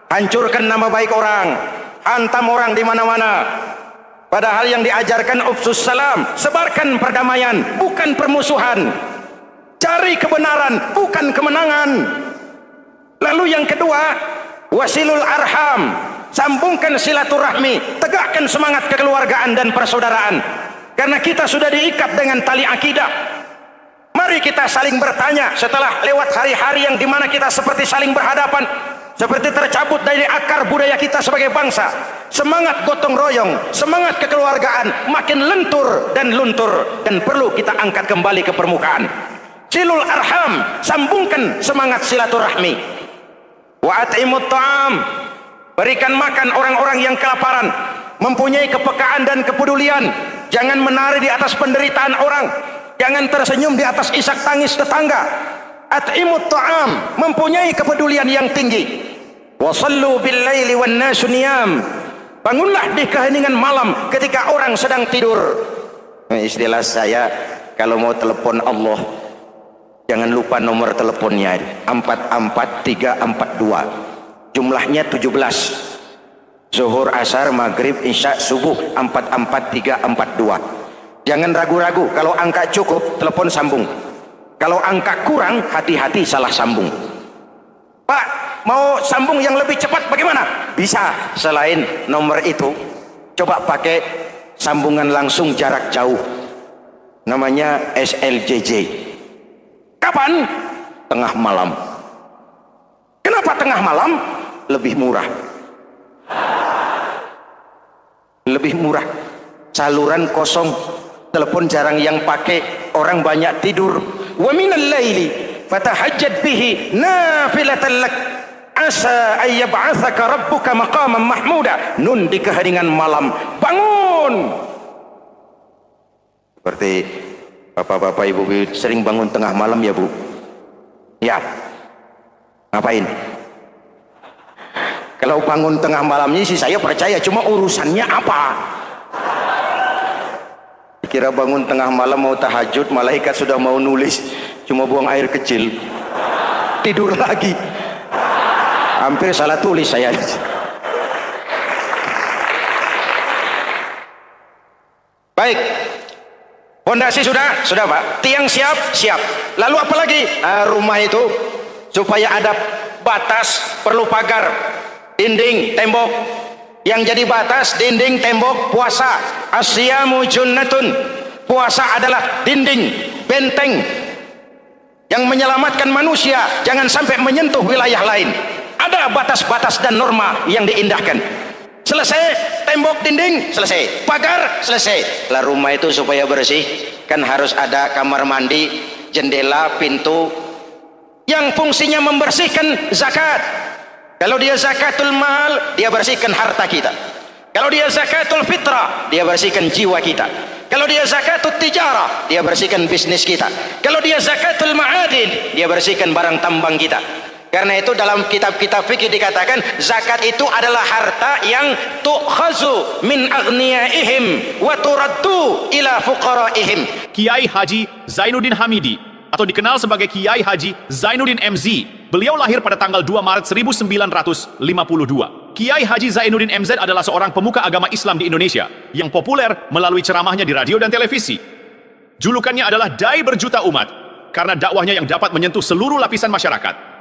hancurkan nama baik orang, hantam orang di mana-mana. Padahal yang diajarkan ufsus salam, sebarkan perdamaian, bukan permusuhan. Cari kebenaran, bukan kemenangan. Lalu yang kedua, wasilul arham, sambungkan silaturahmi, tegakkan semangat kekeluargaan dan persaudaraan. Karena kita sudah diikat dengan tali akidah. Mari kita saling bertanya setelah lewat hari-hari yang dimana kita seperti saling berhadapan, seperti tercabut dari akar budaya kita sebagai bangsa. Semangat gotong royong, semangat kekeluargaan makin lentur dan luntur, dan perlu kita angkat kembali ke permukaan. Silul arham, sambungkan semangat silaturahmi. Wa at'imut ta'am, berikan makan orang-orang yang kelaparan, mempunyai kepekaan dan kepedulian. Jangan menari di atas penderitaan orang, jangan tersenyum di atas isak tangis tetangga. At'imut ta'am, mempunyai kepedulian yang tinggi. Wa sallu bil laili wan nasu niyam, bangunlah di keheningan malam ketika orang sedang tidur. Istilah saya, kalau mau telepon Allah, jangan lupa nomor teleponnya, 44342. Jumlahnya 17. Zuhur, asar, maghrib, isya, subuh, 44342. Jangan ragu-ragu, kalau angka cukup telepon sambung. Kalau angka kurang, hati-hati salah sambung. Pak, mau sambung yang lebih cepat bagaimana? Bisa, selain nomor itu, coba pakai sambungan langsung jarak jauh. Namanya SLJJ. Kapan? Tengah malam. tengah malam lebih murah. Lebih murah. Saluran kosong, telepon jarang yang pakai, orang banyak tidur. Wa minal laili fatahajjad bihi nafilatan lak asa ay yab'atsaka rabbuka maqaman mahmuda. Nun di keheningan malam, bangun. Seperti bapak-bapak ibu sering bangun tengah malam ya Bu? Ya. Ngapain? Kalau bangun tengah malamnya sih saya percaya, cuma urusannya apa? Kira bangun tengah malam mau tahajud, malaikat sudah mau nulis, cuma buang air kecil, tidur lagi. Hampir salah tulis saya. Baik, fondasi sudah Pak. Tiang siap, siap. Lalu apa lagi? Rumah itu supaya ada batas perlu pagar, dinding, tembok. Yang jadi batas, dinding, tembok, puasa. Asyamu junnatun. Puasa adalah dinding, benteng yang menyelamatkan manusia jangan sampai menyentuh wilayah lain. Ada batas-batas dan norma yang diindahkan. Selesai, tembok, dinding, selesai. Pagar, selesai. Lah rumah itu supaya bersih, kan harus ada kamar mandi, jendela, pintu yang fungsinya membersihkan zakat. Kalau dia zakatul mal, dia bersihkan harta kita. Kalau dia zakatul fitrah, dia bersihkan jiwa kita. Kalau dia zakatul tijarah, dia bersihkan bisnis kita. Kalau dia zakatul ma'adin, dia bersihkan barang tambang kita. Karena itu dalam kitab-kitab fikih dikatakan zakat itu adalah harta yang tu'khazu min aghniyaihim wa turaddu ila fuqaraihim. Kiai Haji Zainuddin Hamidi atau dikenal sebagai Kiai Haji Zainuddin MZ. Beliau lahir pada tanggal 2 Maret 1952. Kiai Haji Zainuddin MZ adalah seorang pemuka agama Islam di Indonesia yang populer melalui ceramahnya di radio dan televisi. Julukannya adalah Dai Berjuta Umat karena dakwahnya yang dapat menyentuh seluruh lapisan masyarakat.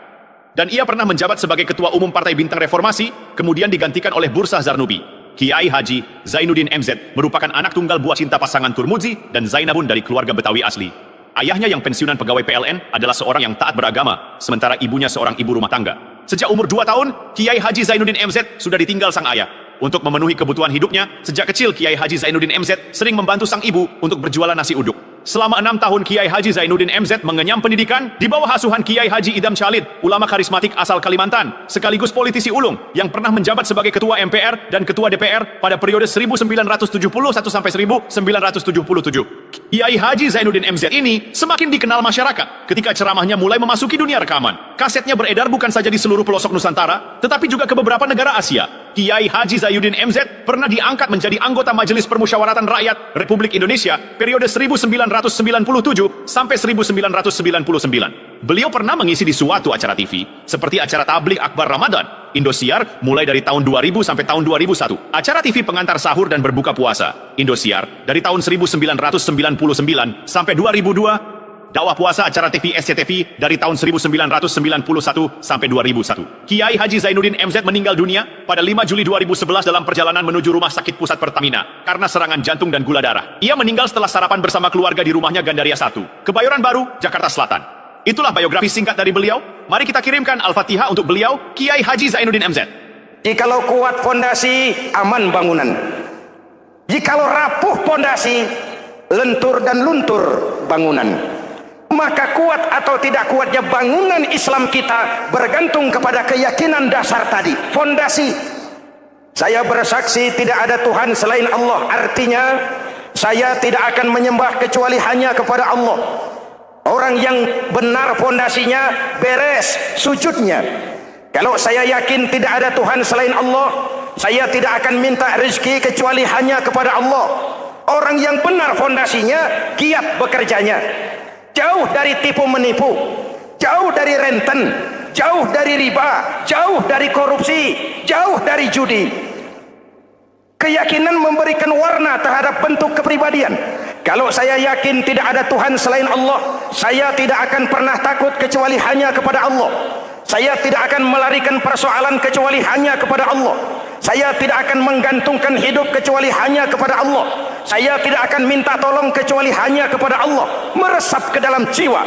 Dan ia pernah menjabat sebagai Ketua Umum Partai Bintang Reformasi, kemudian digantikan oleh Bursah Zarnubi. Kiai Haji Zainuddin MZ merupakan anak tunggal buah cinta pasangan Turmuzi dan Zainabun dari keluarga Betawi asli. Ayahnya yang pensiunan pegawai PLN adalah seorang yang taat beragama, sementara ibunya seorang ibu rumah tangga. Sejak umur 2 tahun, Kiai Haji Zainuddin MZ sudah ditinggal sang ayah. Untuk memenuhi kebutuhan hidupnya, sejak kecil Kiai Haji Zainuddin MZ sering membantu sang ibu untuk berjualan nasi uduk. Selama 6 tahun Kiai Haji Zainuddin MZ mengenyam pendidikan di bawah asuhan Kiai Haji Idam Chalid, ulama karismatik asal Kalimantan, sekaligus politisi ulung yang pernah menjabat sebagai Ketua MPR dan Ketua DPR pada periode 1971 sampai 1977. Kiai Haji Zainuddin MZ ini semakin dikenal masyarakat ketika ceramahnya mulai memasuki dunia rekaman. Kasetnya beredar bukan saja di seluruh pelosok Nusantara, tetapi juga ke beberapa negara Asia. Kiai Haji Zainuddin MZ pernah diangkat menjadi anggota Majelis Permusyawaratan Rakyat Republik Indonesia periode 1997 sampai 1999. Beliau pernah mengisi di suatu acara TV seperti acara Tabligh Akbar Ramadan, Indosiar mulai dari tahun 2000 sampai tahun 2001. Acara TV pengantar sahur dan berbuka puasa, Indosiar dari tahun 1999 sampai 2002. Dakwah puasa acara TV SCTV dari tahun 1991 sampai 2001. Kiai Haji Zainuddin MZ meninggal dunia pada 5 Juli 2011 dalam perjalanan menuju Rumah Sakit Pusat Pertamina karena serangan jantung dan gula darah. Ia meninggal setelah sarapan bersama keluarga di rumahnya Gandaria 1, Kebayoran Baru, Jakarta Selatan. Itulah biografi singkat dari beliau. Mari kita kirimkan Al-Fatihah untuk beliau, Kiai Haji Zainuddin MZ. Jikalau kuat fondasi, aman bangunan. Jikalau rapuh fondasi, lentur dan luntur bangunan. Maka kuat atau tidak kuatnya bangunan Islam kita bergantung kepada keyakinan dasar tadi, fondasi. Saya bersaksi tidak ada Tuhan selain Allah, artinya saya tidak akan menyembah kecuali hanya kepada Allah. Orang yang benar fondasinya beres sujudnya. Kalau saya yakin tidak ada Tuhan selain Allah, saya tidak akan minta rezeki kecuali hanya kepada Allah. Orang yang benar fondasinya giat bekerjanya, jauh dari tipu menipu, jauh dari renten, jauh dari riba, jauh dari korupsi, jauh dari judi. Keyakinan memberikan warna terhadap bentuk kepribadian. Kalau saya yakin tidak ada Tuhan selain Allah, saya tidak akan pernah takut kecuali hanya kepada Allah. Saya tidak akan melarikan persoalan kecuali hanya kepada Allah. Saya tidak akan menggantungkan hidup kecuali hanya kepada Allah. Saya tidak akan minta tolong kecuali hanya kepada Allah. Meresap ke dalam jiwa.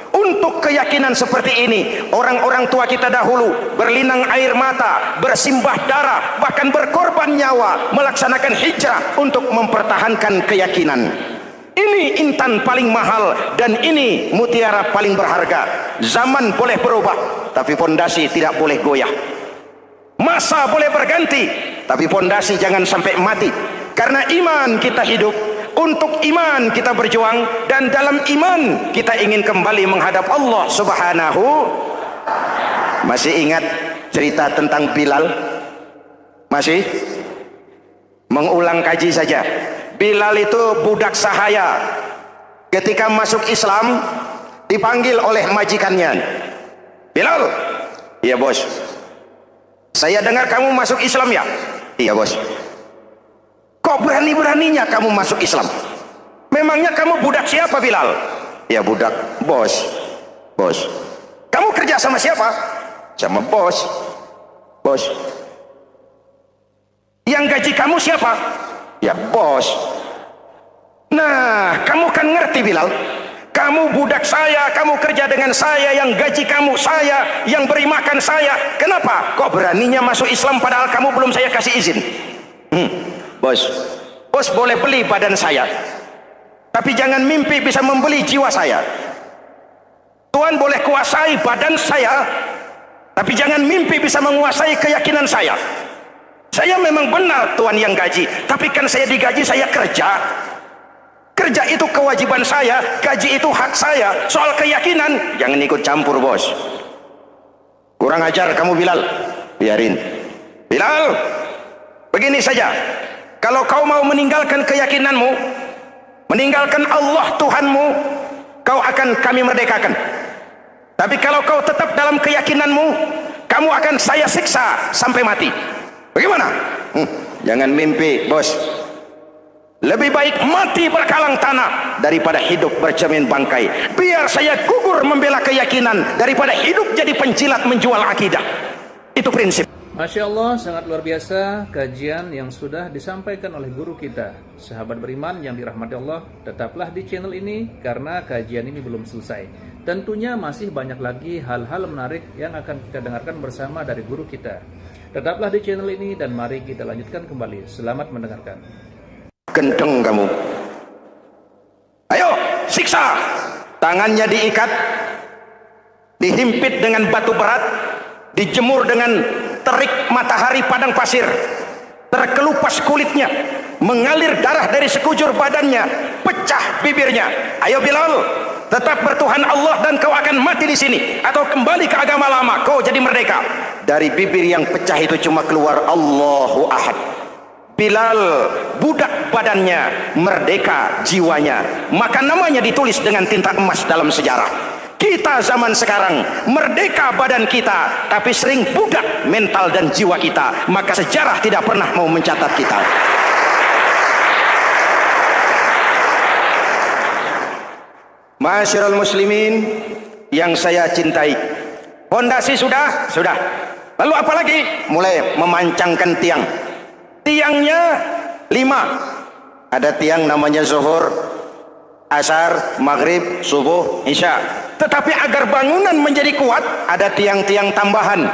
Untuk keyakinan seperti ini, orang-orang tua kita dahulu berlinang air mata, bersimbah darah, bahkan berkorban nyawa, melaksanakan hijrah untuk mempertahankan keyakinan. Ini intan paling mahal dan ini mutiara paling berharga. Zaman boleh berubah, tapi fondasi tidak boleh goyah. Masa boleh berganti, tapi fondasi jangan sampai mati. Karena iman kita hidup, untuk iman kita berjuang, dan dalam iman kita ingin kembali menghadap Allah Subhanahu. Masih ingat cerita tentang Bilal? Masih? Mengulang kaji saja. Bilal itu budak sahaya. Ketika masuk Islam dipanggil oleh majikannya. Bilal, iya bos. Saya dengar kamu masuk Islam ya? Iya bos. Kok berani-beraninya kamu masuk Islam? Memangnya kamu budak siapa Bilal? Ya budak bos. Bos. Kamu kerja sama siapa? Sama bos. Bos. Yang gaji kamu siapa? Ya bos. Nah, kamu kan ngerti Bilal. Kamu budak saya, kamu kerja dengan saya, yang gaji kamu saya, yang beri makan saya. Kenapa? Kok beraninya masuk Islam padahal kamu belum saya kasih izin? Bos, bos boleh beli badan saya, tapi jangan mimpi bisa membeli jiwa saya. Tuhan boleh kuasai badan saya, tapi jangan mimpi bisa menguasai keyakinan saya. Saya memang benar Tuhan yang gaji, tapi kan saya digaji, saya kerja. Kerja itu kewajiban saya, gaji itu hak saya. Soal keyakinan, jangan ikut campur bos. Kurang ajar kamu Bilal, biarin. Bilal, begini saja. Kalau kau mau meninggalkan keyakinanmu, meninggalkan Allah Tuhanmu, kau akan kami merdekakan. Tapi kalau kau tetap dalam keyakinanmu, kamu akan saya siksa sampai mati. Bagaimana? Jangan mimpi bos. Lebih baik mati berkalang tanah daripada hidup bercermin bangkai. Biar saya gugur membela keyakinan daripada hidup jadi penjilat menjual akidah. Itu prinsip. Masya Allah, sangat luar biasa kajian yang sudah disampaikan oleh guru kita. Sahabat beriman yang dirahmati Allah, tetaplah di channel ini karena kajian ini belum selesai. Tentunya masih banyak lagi hal-hal menarik yang akan kita dengarkan bersama dari guru kita. Tetaplah di channel ini dan mari kita lanjutkan kembali. Selamat mendengarkan. Gendeng kamu. Ayo, siksa. Tangannya diikat, dihimpit dengan batu berat, dijemur dengan terik matahari padang pasir, terkelupas kulitnya, mengalir darah dari sekujur badannya, pecah bibirnya. Ayo Bilal, tetap bertuhan Allah dan kau akan mati di sini, atau kembali ke agama lama, kau jadi merdeka. Dari bibir yang pecah itu cuma keluar Allahu Ahad. Bilal budak badannya, merdeka jiwanya, maka namanya ditulis dengan tinta emas dalam sejarah. Kita zaman sekarang merdeka badan kita, tapi sering budak mental dan jiwa kita, maka sejarah tidak pernah mau mencatat kita. Ma'asyiral muslimin yang saya cintai, fondasi sudah. Lalu apa lagi? Mulai memancangkan tiang. Tiangnya 5. Ada tiang namanya zuhur, asar, maghrib, subuh, isya. Tetapi agar bangunan menjadi kuat, ada tiang-tiang tambahan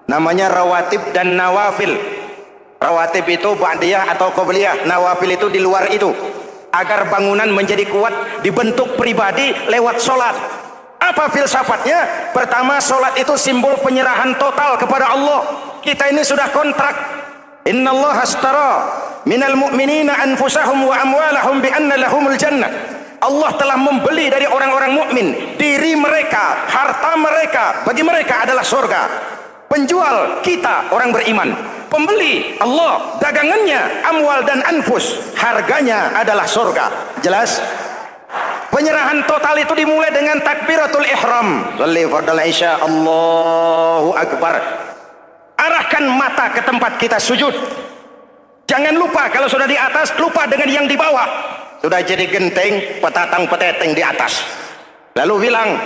namanya rawatib dan nawafil. Rawatib itu ba'diyah atau qobliyah, nawafil itu di luar itu. Agar bangunan menjadi kuat dibentuk pribadi lewat sholat. Apa filsafatnya? Pertama, sholat itu simbol penyerahan total kepada Allah. Kita ini sudah kontrak. Innallaha astara minal mu'minina anfusahum wa amwalahum bi anna lahumul jannah. Allah telah membeli dari orang-orang mukmin diri mereka, harta mereka, bagi mereka adalah surga. Penjual kita orang beriman, pembeli Allah, dagangannya amwal dan anfus, harganya adalah surga. Jelas? Penyerahan total itu dimulai dengan takbiratul ihram. Shalli fardal isya, Allahu akbar. Arahkan mata ke tempat kita sujud. Jangan lupa kalau sudah di atas, lupa dengan yang di bawah. Sudah jadi genteng, petatang peteteng di atas. Lalu bilang,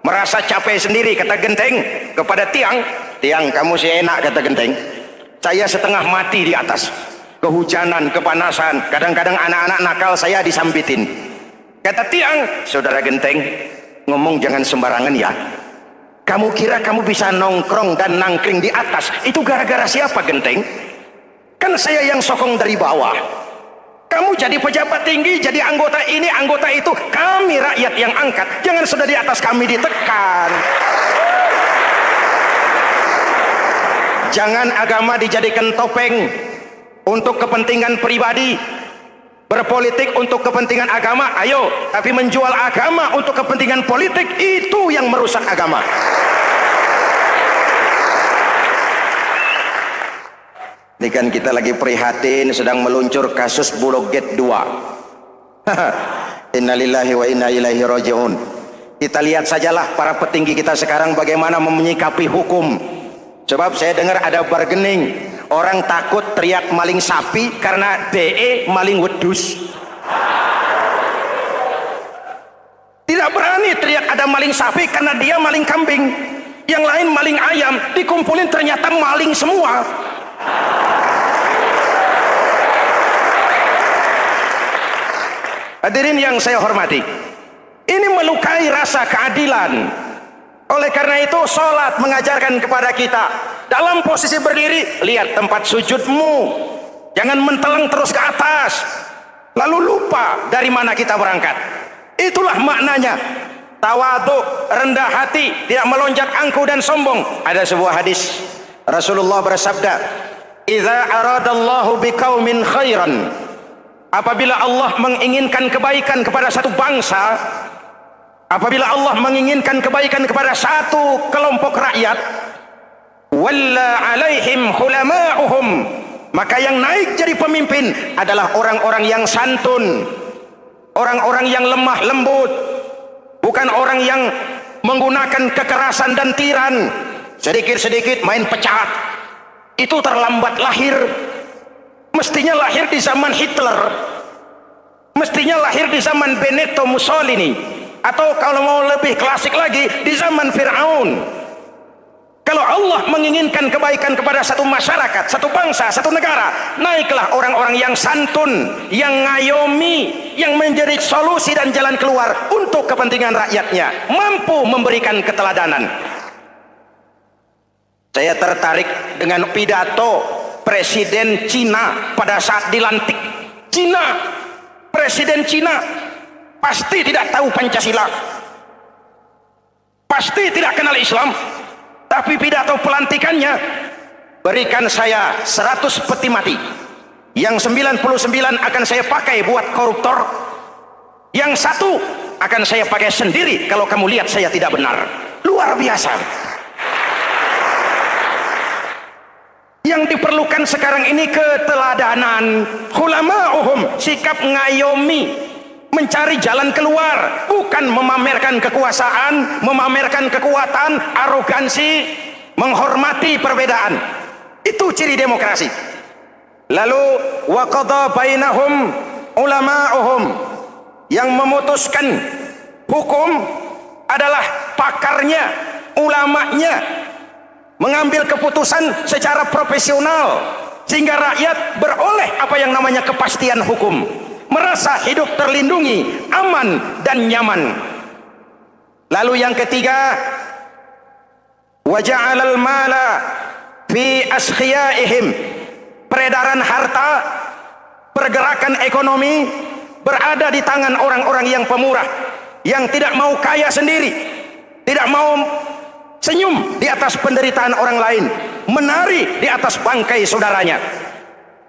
merasa capek sendiri, kata genteng kepada tiang. Tiang, kamu sih enak, kata genteng. Saya setengah mati di atas. Kehujanan, kepanasan, kadang-kadang anak-anak nakal saya disambitin. Kata tiang, saudara genteng, ngomong jangan sembarangan ya. Kamu kira kamu bisa nongkrong dan nangkring di atas, itu gara-gara siapa genteng? Kan saya yang sokong dari bawah. Kamu jadi pejabat tinggi, jadi anggota ini, anggota itu, kami rakyat yang angkat. Jangan sudah di atas kami ditekan. Jangan agama dijadikan topeng untuk kepentingan pribadi. Berpolitik untuk kepentingan agama, ayo. Tapi menjual agama untuk kepentingan politik, itu yang merusak agama. Ini kan kita lagi prihatin sedang meluncur kasus Bulog Gate 2. Innalillahi wa inna ilaihi raji'un. Kita lihat sajalah para petinggi kita sekarang bagaimana menyikapi hukum. Sebab saya dengar ada bargaining, orang takut teriak maling sapi karena DE maling wedus. Tidak berani teriak ada maling sapi karena dia maling kambing. Yang lain maling ayam, dikumpulin ternyata maling semua. Hadirin yang saya hormati, ini melukai rasa keadilan. Oleh karena itu sholat mengajarkan kepada kita dalam posisi berdiri, lihat tempat sujudmu, jangan menteleng terus ke atas lalu lupa dari mana kita berangkat. Itulah maknanya tawadhu, rendah hati, tidak melonjak angkuh dan sombong. Ada sebuah hadis Rasulullah bersabda, idza aradallahu biqaumin khairan, apabila Allah menginginkan kebaikan kepada satu bangsa, apabila Allah menginginkan kebaikan kepada satu kelompok rakyat, walla alaihim hulama'uhum, maka yang naik jadi pemimpin adalah orang-orang yang santun, orang-orang yang lemah lembut, bukan orang yang menggunakan kekerasan dan tiran, sedikit-sedikit main pecat. Itu terlambat lahir. Mestinya lahir di zaman Hitler, mestinya lahir di zaman Benito Mussolini, atau kalau mau lebih klasik lagi di zaman Fir'aun. Kalau Allah menginginkan kebaikan kepada satu masyarakat, satu bangsa, satu negara, naiklah orang-orang yang santun, yang ngayomi, yang menjadi solusi dan jalan keluar untuk kepentingan rakyatnya, mampu memberikan keteladanan. Saya tertarik dengan pidato Presiden Cina pada saat dilantik. Presiden Cina pasti tidak tahu Pancasila, pasti tidak kenal Islam, tapi pidato pelantikannya, berikan saya 100 peti mati, yang 99 akan saya pakai buat koruptor, yang satu akan saya pakai sendiri kalau kamu lihat saya tidak benar. Luar biasa. Yang diperlukan sekarang ini keteladanan, hulama'uhum, sikap ngayomi, mencari jalan keluar, bukan memamerkan kekuasaan, memamerkan kekuatan, arogansi, menghormati perbedaan. Itu ciri demokrasi. Lalu wa qadha bainahum ulama'uhum, yang memutuskan hukum adalah pakarnya, ulamanya, mengambil keputusan secara profesional sehingga rakyat beroleh apa yang namanya kepastian hukum, merasa hidup terlindungi, aman dan nyaman. Lalu yang ketiga, wa ja'alal mala fi askhiyaihim, peredaran harta, pergerakan ekonomi berada di tangan orang-orang yang pemurah, yang tidak mau kaya sendiri, tidak mau senyum di atas penderitaan orang lain, menari di atas bangkai saudaranya.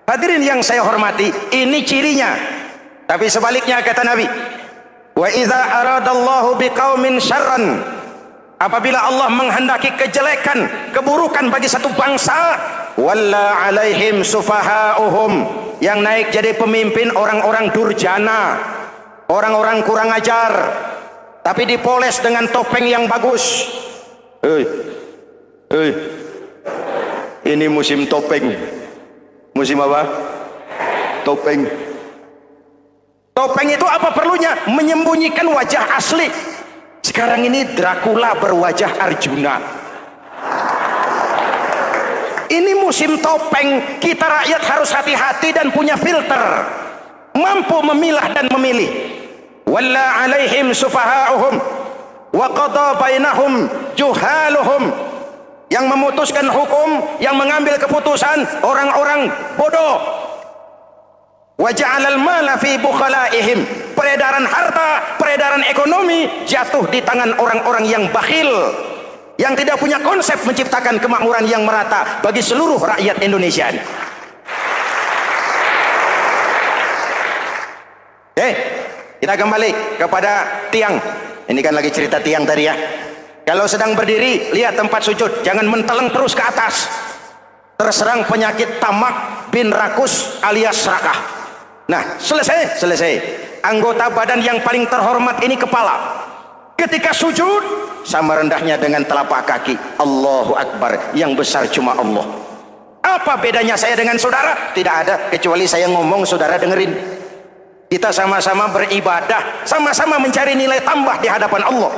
Hadirin yang saya hormati, ini cirinya. Tapi sebaliknya kata Nabi, wa idza aradallahu biqaumin syarran, apabila Allah menghendaki kejelekan, keburukan bagi satu bangsa, walla alaihim sufahauhum, yang naik jadi pemimpin orang-orang durjana, orang-orang kurang ajar, tapi dipoles dengan topeng yang bagus. Ini musim topeng. Musim apa? Topeng. Topeng itu apa perlunya? Menyembunyikan wajah asli. Sekarang ini Dracula berwajah Arjuna. Ini musim topeng. Kita rakyat harus hati-hati dan punya filter, mampu memilah dan memilih. Walla alaihim sufahauhum wa qada bainahum juhaluhum. Yang memutuskan hukum, yang mengambil keputusan orang-orang bodoh. Wa ja'alal mala fi bukhalaihim. Peredaran harta, peredaran ekonomi jatuh di tangan orang-orang yang bakhil, yang tidak punya konsep menciptakan kemakmuran yang merata bagi seluruh rakyat Indonesia. Kita kembali kepada tiang. Ini kan lagi cerita tiang tadi ya. Kalau sedang berdiri, lihat tempat sujud, jangan menteleng terus ke atas. Terserang penyakit tamak bin rakus alias serakah. Nah, selesai. Anggota badan yang paling terhormat ini kepala. Ketika sujud, sama rendahnya dengan telapak kaki. Allahu Akbar, yang besar cuma Allah. Apa bedanya saya dengan saudara? Tidak ada, kecuali saya ngomong saudara dengerin. Kita sama-sama beribadah, sama-sama mencari nilai tambah di hadapan Allah.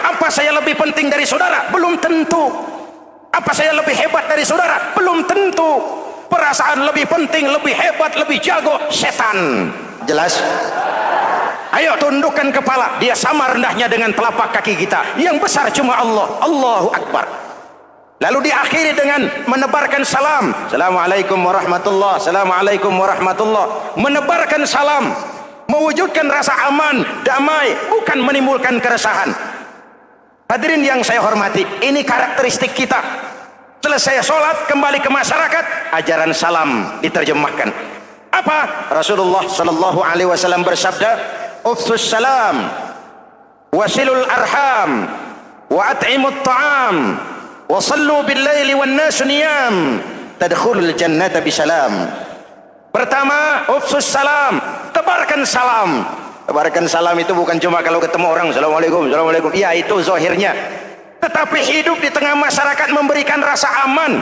Apa saya lebih penting dari saudara? Belum tentu. Apa saya lebih hebat dari saudara? Belum tentu. Perasaan lebih penting, lebih hebat, lebih jago setan. Jelas? Ayo tundukkan kepala. Dia sama rendahnya dengan telapak kaki kita. Yang besar cuma Allah. Allahu Akbar. Lalu diakhiri dengan menebarkan salam. Assalamualaikum warahmatullah. Assalamualaikum warahmatullah. Menebarkan salam, mewujudkan rasa aman, damai, bukan menimbulkan keresahan. Hadirin yang saya hormati, ini karakteristik kita. Selesai sholat, kembali ke masyarakat, ajaran salam diterjemahkan. Apa? Rasulullah sallallahu alaihi wasallam bersabda, "Ufsus salam, wasilul arham, wa at'imut ta'am, wa sallu bil laili wan nasu niyam, tadkhulul jannata bisalam." Pertama, ufsus salam, tebarkan salam. Tebarkan salam itu bukan cuma kalau ketemu orang assalamualaikum, assalamualaikum. Ya, itu zahirnya. Tetapi hidup di tengah masyarakat memberikan rasa aman,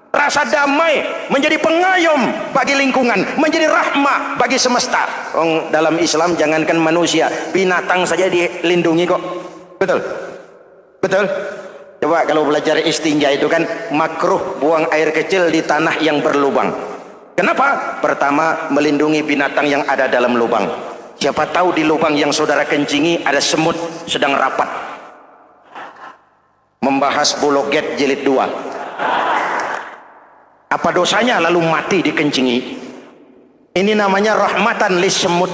rasa damai, menjadi pengayom bagi lingkungan, menjadi rahmah bagi semesta. Dalam Islam jangankan manusia, binatang saja dilindungi kok. Betul? Betul? Coba kalau belajar istinja itu kan makruh buang air kecil di tanah yang berlubang. Kenapa? Pertama, melindungi binatang yang ada dalam lubang. Siapa tahu di lubang yang saudara kencingi ada semut sedang rapat. Membahas Bologet jilid 2. Apa dosanya lalu mati dikencingi? Ini namanya rahmatan lis semut.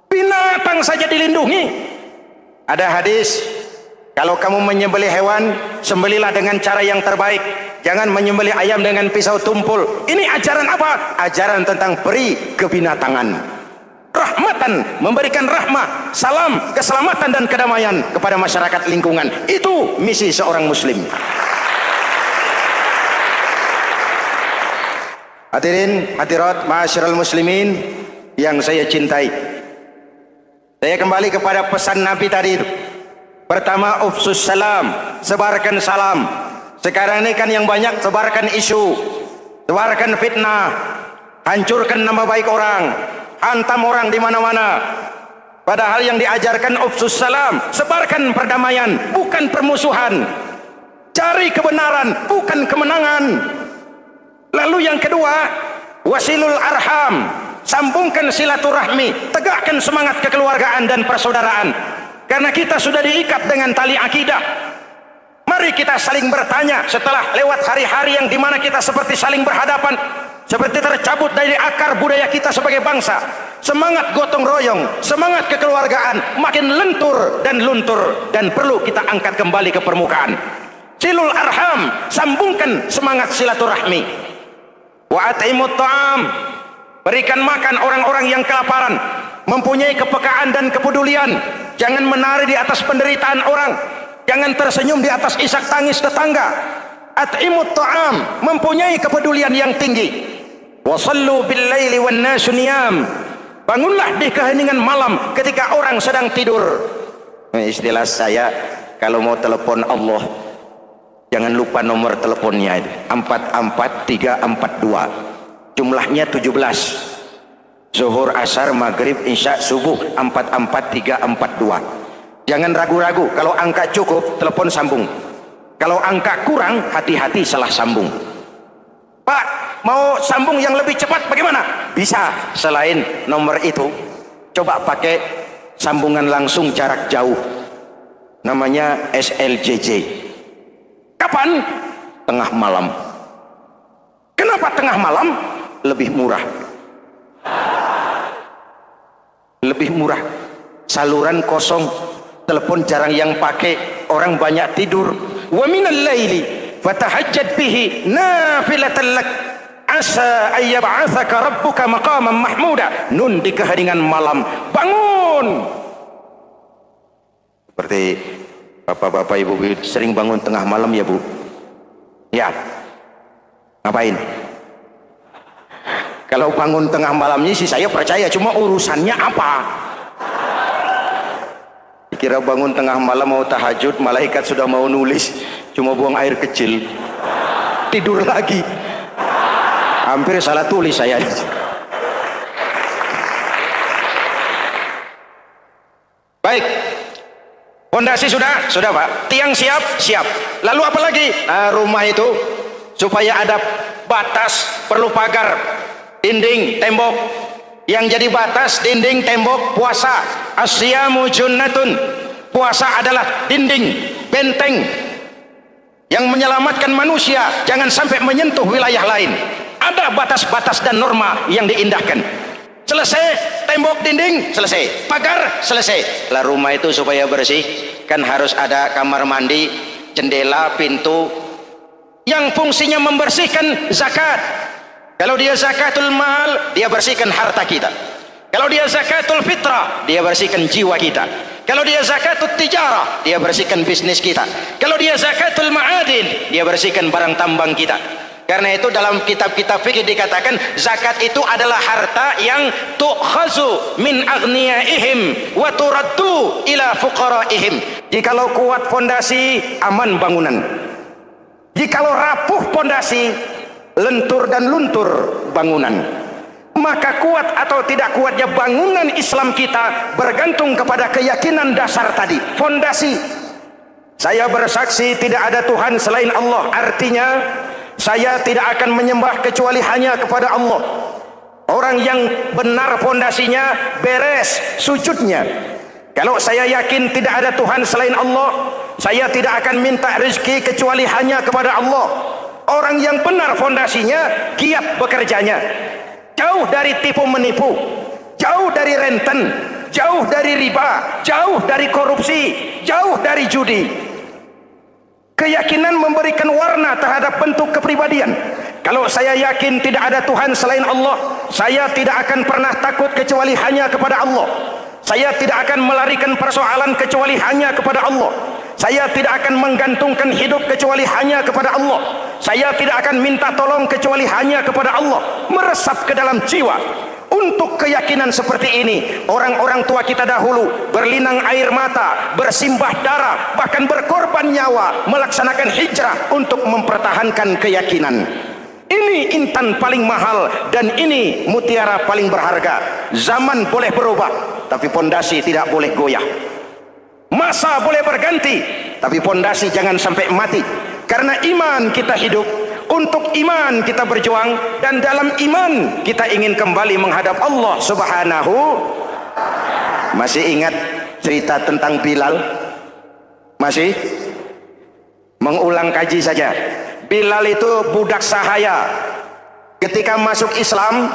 Binatang saja dilindungi. Ada hadis, kalau kamu menyembelih hewan, sembelilah dengan cara yang terbaik. Jangan menyembelih ayam dengan pisau tumpul. Ini ajaran apa? Ajaran tentang peri kebinatangan. Rahmatan, memberikan rahmah, salam, keselamatan dan kedamaian kepada masyarakat lingkungan. Itu misi seorang muslim. Hadirin, hadirat, ma'asyiral muslimin yang saya cintai. Saya kembali kepada pesan Nabi tadi itu. Pertama, ufsus salam, sebarkan salam. Sekarang ini kan yang banyak sebarkan isu, sebarkan fitnah, hancurkan nama baik orang, hantam orang di mana-mana. Padahal yang diajarkan ufsus salam, sebarkan perdamaian, bukan permusuhan. Cari kebenaran, bukan kemenangan. Lalu yang kedua, wasilul arham, sambungkan silaturahmi, tegakkan semangat kekeluargaan dan persaudaraan. Karena kita sudah diikat dengan tali akidah. Mari kita saling bertanya setelah lewat hari-hari yang dimana kita seperti saling berhadapan, seperti tercabut dari akar budaya kita sebagai bangsa. Semangat gotong royong, semangat kekeluargaan makin lentur dan luntur, dan perlu kita angkat kembali ke permukaan. Silul arham, sambungkan semangat silaturahmi. Wa at'imut ta'am, berikan makan orang-orang yang kelaparan, mempunyai kepekaan dan kepedulian. Jangan menari di atas penderitaan orang, jangan tersenyum di atas isak tangis tetangga. At'imut ta'am, mempunyai kepedulian yang tinggi. Wa sallu bil laili wan nasu niyam, bangunlah di keheningan malam ketika orang sedang tidur. Istilah saya, kalau mau telepon Allah, jangan lupa nomor teleponnya itu 44342, jumlahnya 17. Zuhur, asar, maghrib, isya, subuh 44342. Jangan ragu-ragu, kalau angka cukup telepon sambung, kalau angka kurang hati-hati salah sambung. Pak, mau sambung yang lebih cepat bagaimana? Bisa, selain nomor itu Coba pakai sambungan langsung jarak jauh, namanya SLJJ. Kapan? Tengah malam. Kenapa tengah malam? Lebih murah. Lebih murah. Saluran kosong, telepon jarang yang pakai, orang banyak tidur. Wa minal laili fatahajjad bihi nafilatan lak asa ayyab'atsaka rabbuka maqaman mahmuda. Nun di keheningan malam, bangun. Seperti bapak-bapak ibu sering bangun tengah malam ya Bu? Ya. Ngapain? Kalau bangun tengah malamnya sih saya percaya, cuma urusannya apa? Kira bangun tengah malam mau tahajud, malaikat sudah mau nulis, cuma buang air kecil, tidur lagi. Hampir salah tulis saya. Baik, fondasi sudah Pak. Tiang siap. Lalu apa lagi? Nah, rumah itu supaya ada batas perlu pagar, dinding, tembok. Yang jadi batas, dinding, tembok, puasa. Asyamu junnatun. Puasa adalah dinding, benteng yang menyelamatkan manusia jangan sampai menyentuh wilayah lain. Ada batas-batas dan norma yang diindahkan. Selesai, tembok, dinding, selesai. Pagar, selesai. Lah rumah itu supaya bersih, kan harus ada kamar mandi, jendela, pintu, yang fungsinya membersihkan zakat. Kalau dia zakatul mal, dia bersihkan harta kita. Kalau dia zakatul fitrah, dia bersihkan jiwa kita. Kalau dia zakatul tijarah, dia bersihkan bisnis kita. Kalau dia zakatul ma'adin, dia bersihkan barang tambang kita. Karena itu dalam kitab-kitab fikih dikatakan zakat itu adalah harta yang tu'khazu min aghniyaihim wa turaddu ila fuqaraihim. Jikalau kuat fondasi, aman bangunan. Jikalau rapuh fondasi, lentur dan luntur bangunan. Maka kuat atau tidak kuatnya bangunan Islam kita bergantung kepada keyakinan dasar tadi, fondasi. Saya bersaksi tidak ada Tuhan selain Allah, artinya saya tidak akan menyembah kecuali hanya kepada Allah. Orang yang benar fondasinya beres sujudnya. Kalau saya yakin tidak ada Tuhan selain Allah, saya tidak akan minta rezeki kecuali hanya kepada Allah. Orang yang benar fondasinya giat bekerjanya, jauh dari tipu menipu, jauh dari renten, jauh dari riba, jauh dari korupsi, jauh dari judi. Keyakinan memberikan warna terhadap bentuk kepribadian. Kalau saya yakin tidak ada Tuhan selain Allah, saya tidak akan pernah takut kecuali hanya kepada Allah. Saya tidak akan melarikan persoalan kecuali hanya kepada Allah. Saya tidak akan menggantungkan hidup kecuali hanya kepada Allah. Saya tidak akan minta tolong kecuali hanya kepada Allah. Meresap ke dalam jiwa. Untuk keyakinan seperti ini, orang-orang tua kita dahulu berlinang air mata, bersimbah darah, bahkan berkorban nyawa, melaksanakan hijrah untuk mempertahankan keyakinan. Ini intan paling mahal dan ini mutiara paling berharga. Zaman boleh berubah, tapi pondasi tidak boleh goyah. Masa boleh berganti, tapi pondasi jangan sampai mati. Karena iman kita hidup, untuk iman kita berjuang, dan dalam iman kita ingin kembali menghadap Allah Subhanahu. Masih ingat cerita tentang Bilal? Masih? Mengulang kaji saja. Bilal itu budak sahaya. Ketika masuk Islam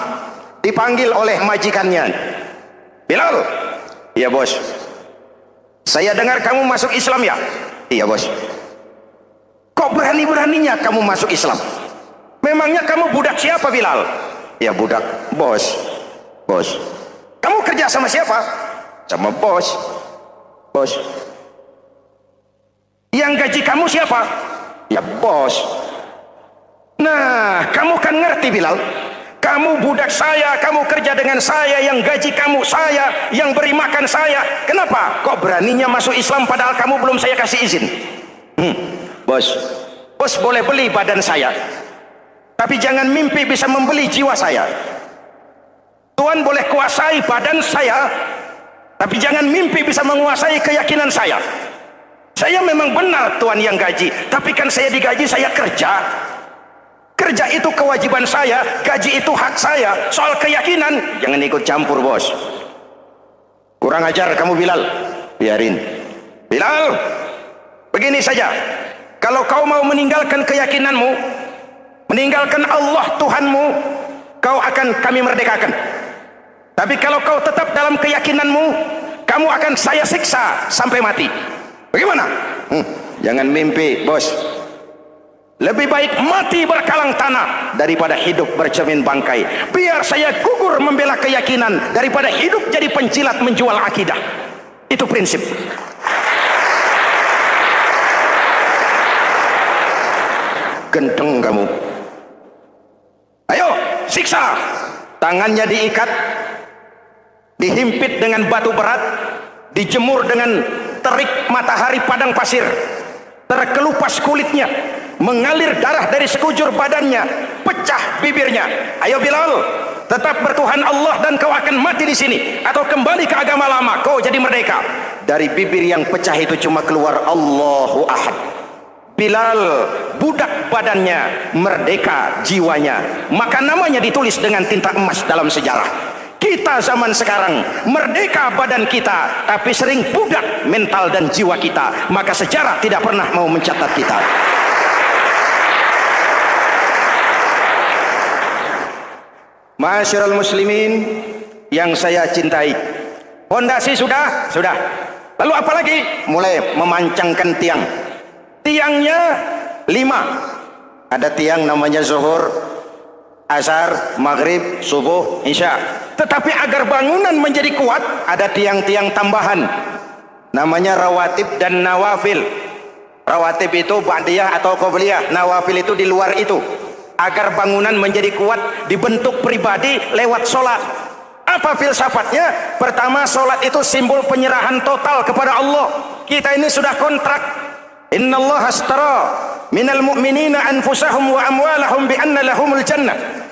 dipanggil oleh majikannya. Bilal, iya bos. Saya dengar kamu masuk Islam ya? Iya bos. Kok berani-beraninya kamu masuk Islam? Memangnya kamu budak siapa Bilal? Ya budak bos. Bos. Kamu kerja sama siapa? Sama bos. Bos. Yang gaji kamu siapa? Ya bos. Nah, kamu kan ngerti Bilal. Kamu budak saya, kamu kerja dengan saya, yang gaji kamu saya, yang beri makan saya. Kenapa? Kok beraninya masuk Islam padahal kamu belum saya kasih izin? Bos, bos boleh beli badan saya, tapi jangan mimpi bisa membeli jiwa saya. Tuhan boleh kuasai badan saya, tapi jangan mimpi bisa menguasai keyakinan saya. Saya memang benar Tuhan yang gaji, tapi kan saya digaji, saya kerja. Kerja itu kewajiban saya, gaji itu hak saya. Soal keyakinan, jangan ikut campur bos. Kurang ajar kamu Bilal. Biarin. Bilal, begini saja. Kalau kau mau meninggalkan keyakinanmu, meninggalkan Allah Tuhanmu, kau akan kami merdekakan. Tapi kalau kau tetap dalam keyakinanmu, kamu akan saya siksa sampai mati. Bagaimana? Jangan mimpi, bos. Lebih baik mati berkalang tanah daripada hidup bercermin bangkai. Biar saya gugur membela keyakinan daripada hidup jadi pencilat menjual akidah. Itu prinsip. Gendeng kamu. Ayo, siksa. Tangannya diikat, dihimpit dengan batu berat, dijemur dengan terik matahari padang pasir, terkelupas kulitnya, mengalir darah dari sekujur badannya, pecah bibirnya. Ayo Bilal, tetap bertuhan Allah dan kau akan mati di sini, atau kembali ke agama lama, kau jadi merdeka. Dari bibir yang pecah itu cuma keluar Allahu Ahad. Bilal, budak badannya, merdeka jiwanya. Maka namanya ditulis dengan tinta emas dalam sejarah. Kita zaman sekarang merdeka badan kita, tapi sering budak mental dan jiwa kita. Maka sejarah tidak pernah mau mencatat kita. Ma'asyiral muslimin yang saya cintai, fondasi sudah. Lalu apa lagi? Mulai memancangkan tiang. Tiangnya 5. Ada tiang namanya zuhur, asar, maghrib, subuh, isya. Tetapi agar bangunan menjadi kuat, ada tiang-tiang tambahan namanya rawatib dan nawafil. Rawatib itu ba'diyah atau qobliyah, nawafil itu di luar itu. Agar bangunan menjadi kuat, dibentuk pribadi lewat sholat. Apa filsafatnya? Pertama, sholat itu simbol penyerahan total kepada Allah. Kita ini sudah kontrak. Innallaha ashtara minal mu'minina anfusahum wa amwalahum bi anna lahumul jannah.